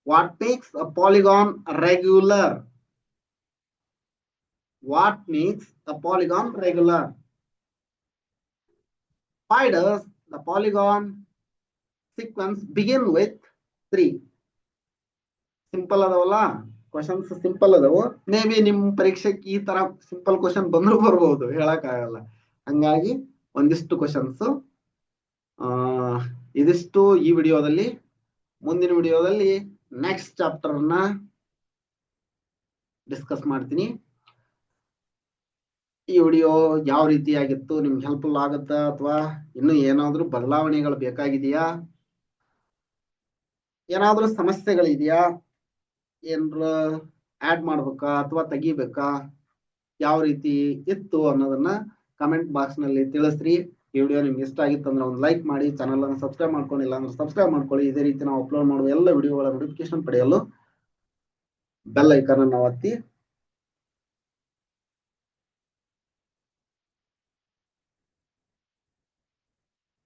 What makes a polygon regular? What makes a polygon regular? Why does the polygon sequence begin with 3? Simple ಅದಾವಲ್ಲ questions, simple ಅದಾವು. May B ನಿಮ್ ಪರೀಕ್ಷೆಗೆ ಈ ತರ simple question ಬಂದ್ರು ಬರ್ಬಹುದು, ಹೇಳಕ್ ಆಗಲ್ಲ. ಹಂಗಾಗಿ ಒಂದಿಷ್ಟು ಕ್ವಶನ್ಸ್ ಇದಿಷ್ಟು ಈ ವಿಡಿಯೋದಲ್ಲಿ. ಮುಂದಿನ ವಿಡಿಯೋದಲ್ಲಿ ನೆಕ್ಸ್ಟ್ ಚಾಪ್ಟರ್ ನ ಡಿಸ್ಕಸ್ ಮಾಡ್ತೀನಿ. ಈ ವಿಡಿಯೋ ಯಾವ ರೀತಿಯಾಗಿತ್ತು, ನಿಮ್ಗೆ ಹೆಲ್ಪ್ಫುಲ್ ಆಗುತ್ತಾ ಅಥವಾ ಇನ್ನು ಏನಾದ್ರೂ ಬದಲಾವಣೆಗಳು ಬೇಕಾಗಿದೆಯಾ, ಏನಾದ್ರೂ ಸಮಸ್ಯೆಗಳಿದೆಯಾ, ಏನಾರ ಆಡ್ ಮಾಡ್ಬೇಕಾ ಅಥವಾ ತೆಗಿಬೇಕಾ, ಯಾವ ರೀತಿ ಇತ್ತು ಅನ್ನೋದನ್ನ ಕಮೆಂಟ್ ಬಾಕ್ಸ್ ನಲ್ಲಿ ತಿಳಿಸ್ರಿ. ಈ ವಿಡಿಯೋ ನಿಮ್ಗೆ ಇಷ್ಟ ಆಗಿತ್ತು ಅಂದ್ರೆ ಒಂದು ಲೈಕ್ ಮಾಡಿ, ಚಾನಲ್ ಅನ್ನು ಸಬ್ಸ್ಕ್ರೈಬ್ ಮಾಡ್ಕೊಂಡಿಲ್ಲ ಅಂದ್ರೆ ಸಬ್ಸ್ಕ್ರೈಬ್ ಮಾಡ್ಕೊಳ್ಳಿ. ಇದೇ ರೀತಿ ನಾವು ಅಪ್ಲೋಡ್ ಮಾಡುವ ಎಲ್ಲ ವಿಡಿಯೋಗಳ ನೋಟಿಫಿಕೇಶನ್ ಪಡೆಯಲು ಬೆಲ್ ಐಕಾನ್ ಅನ್ನು ಒತ್ತಿ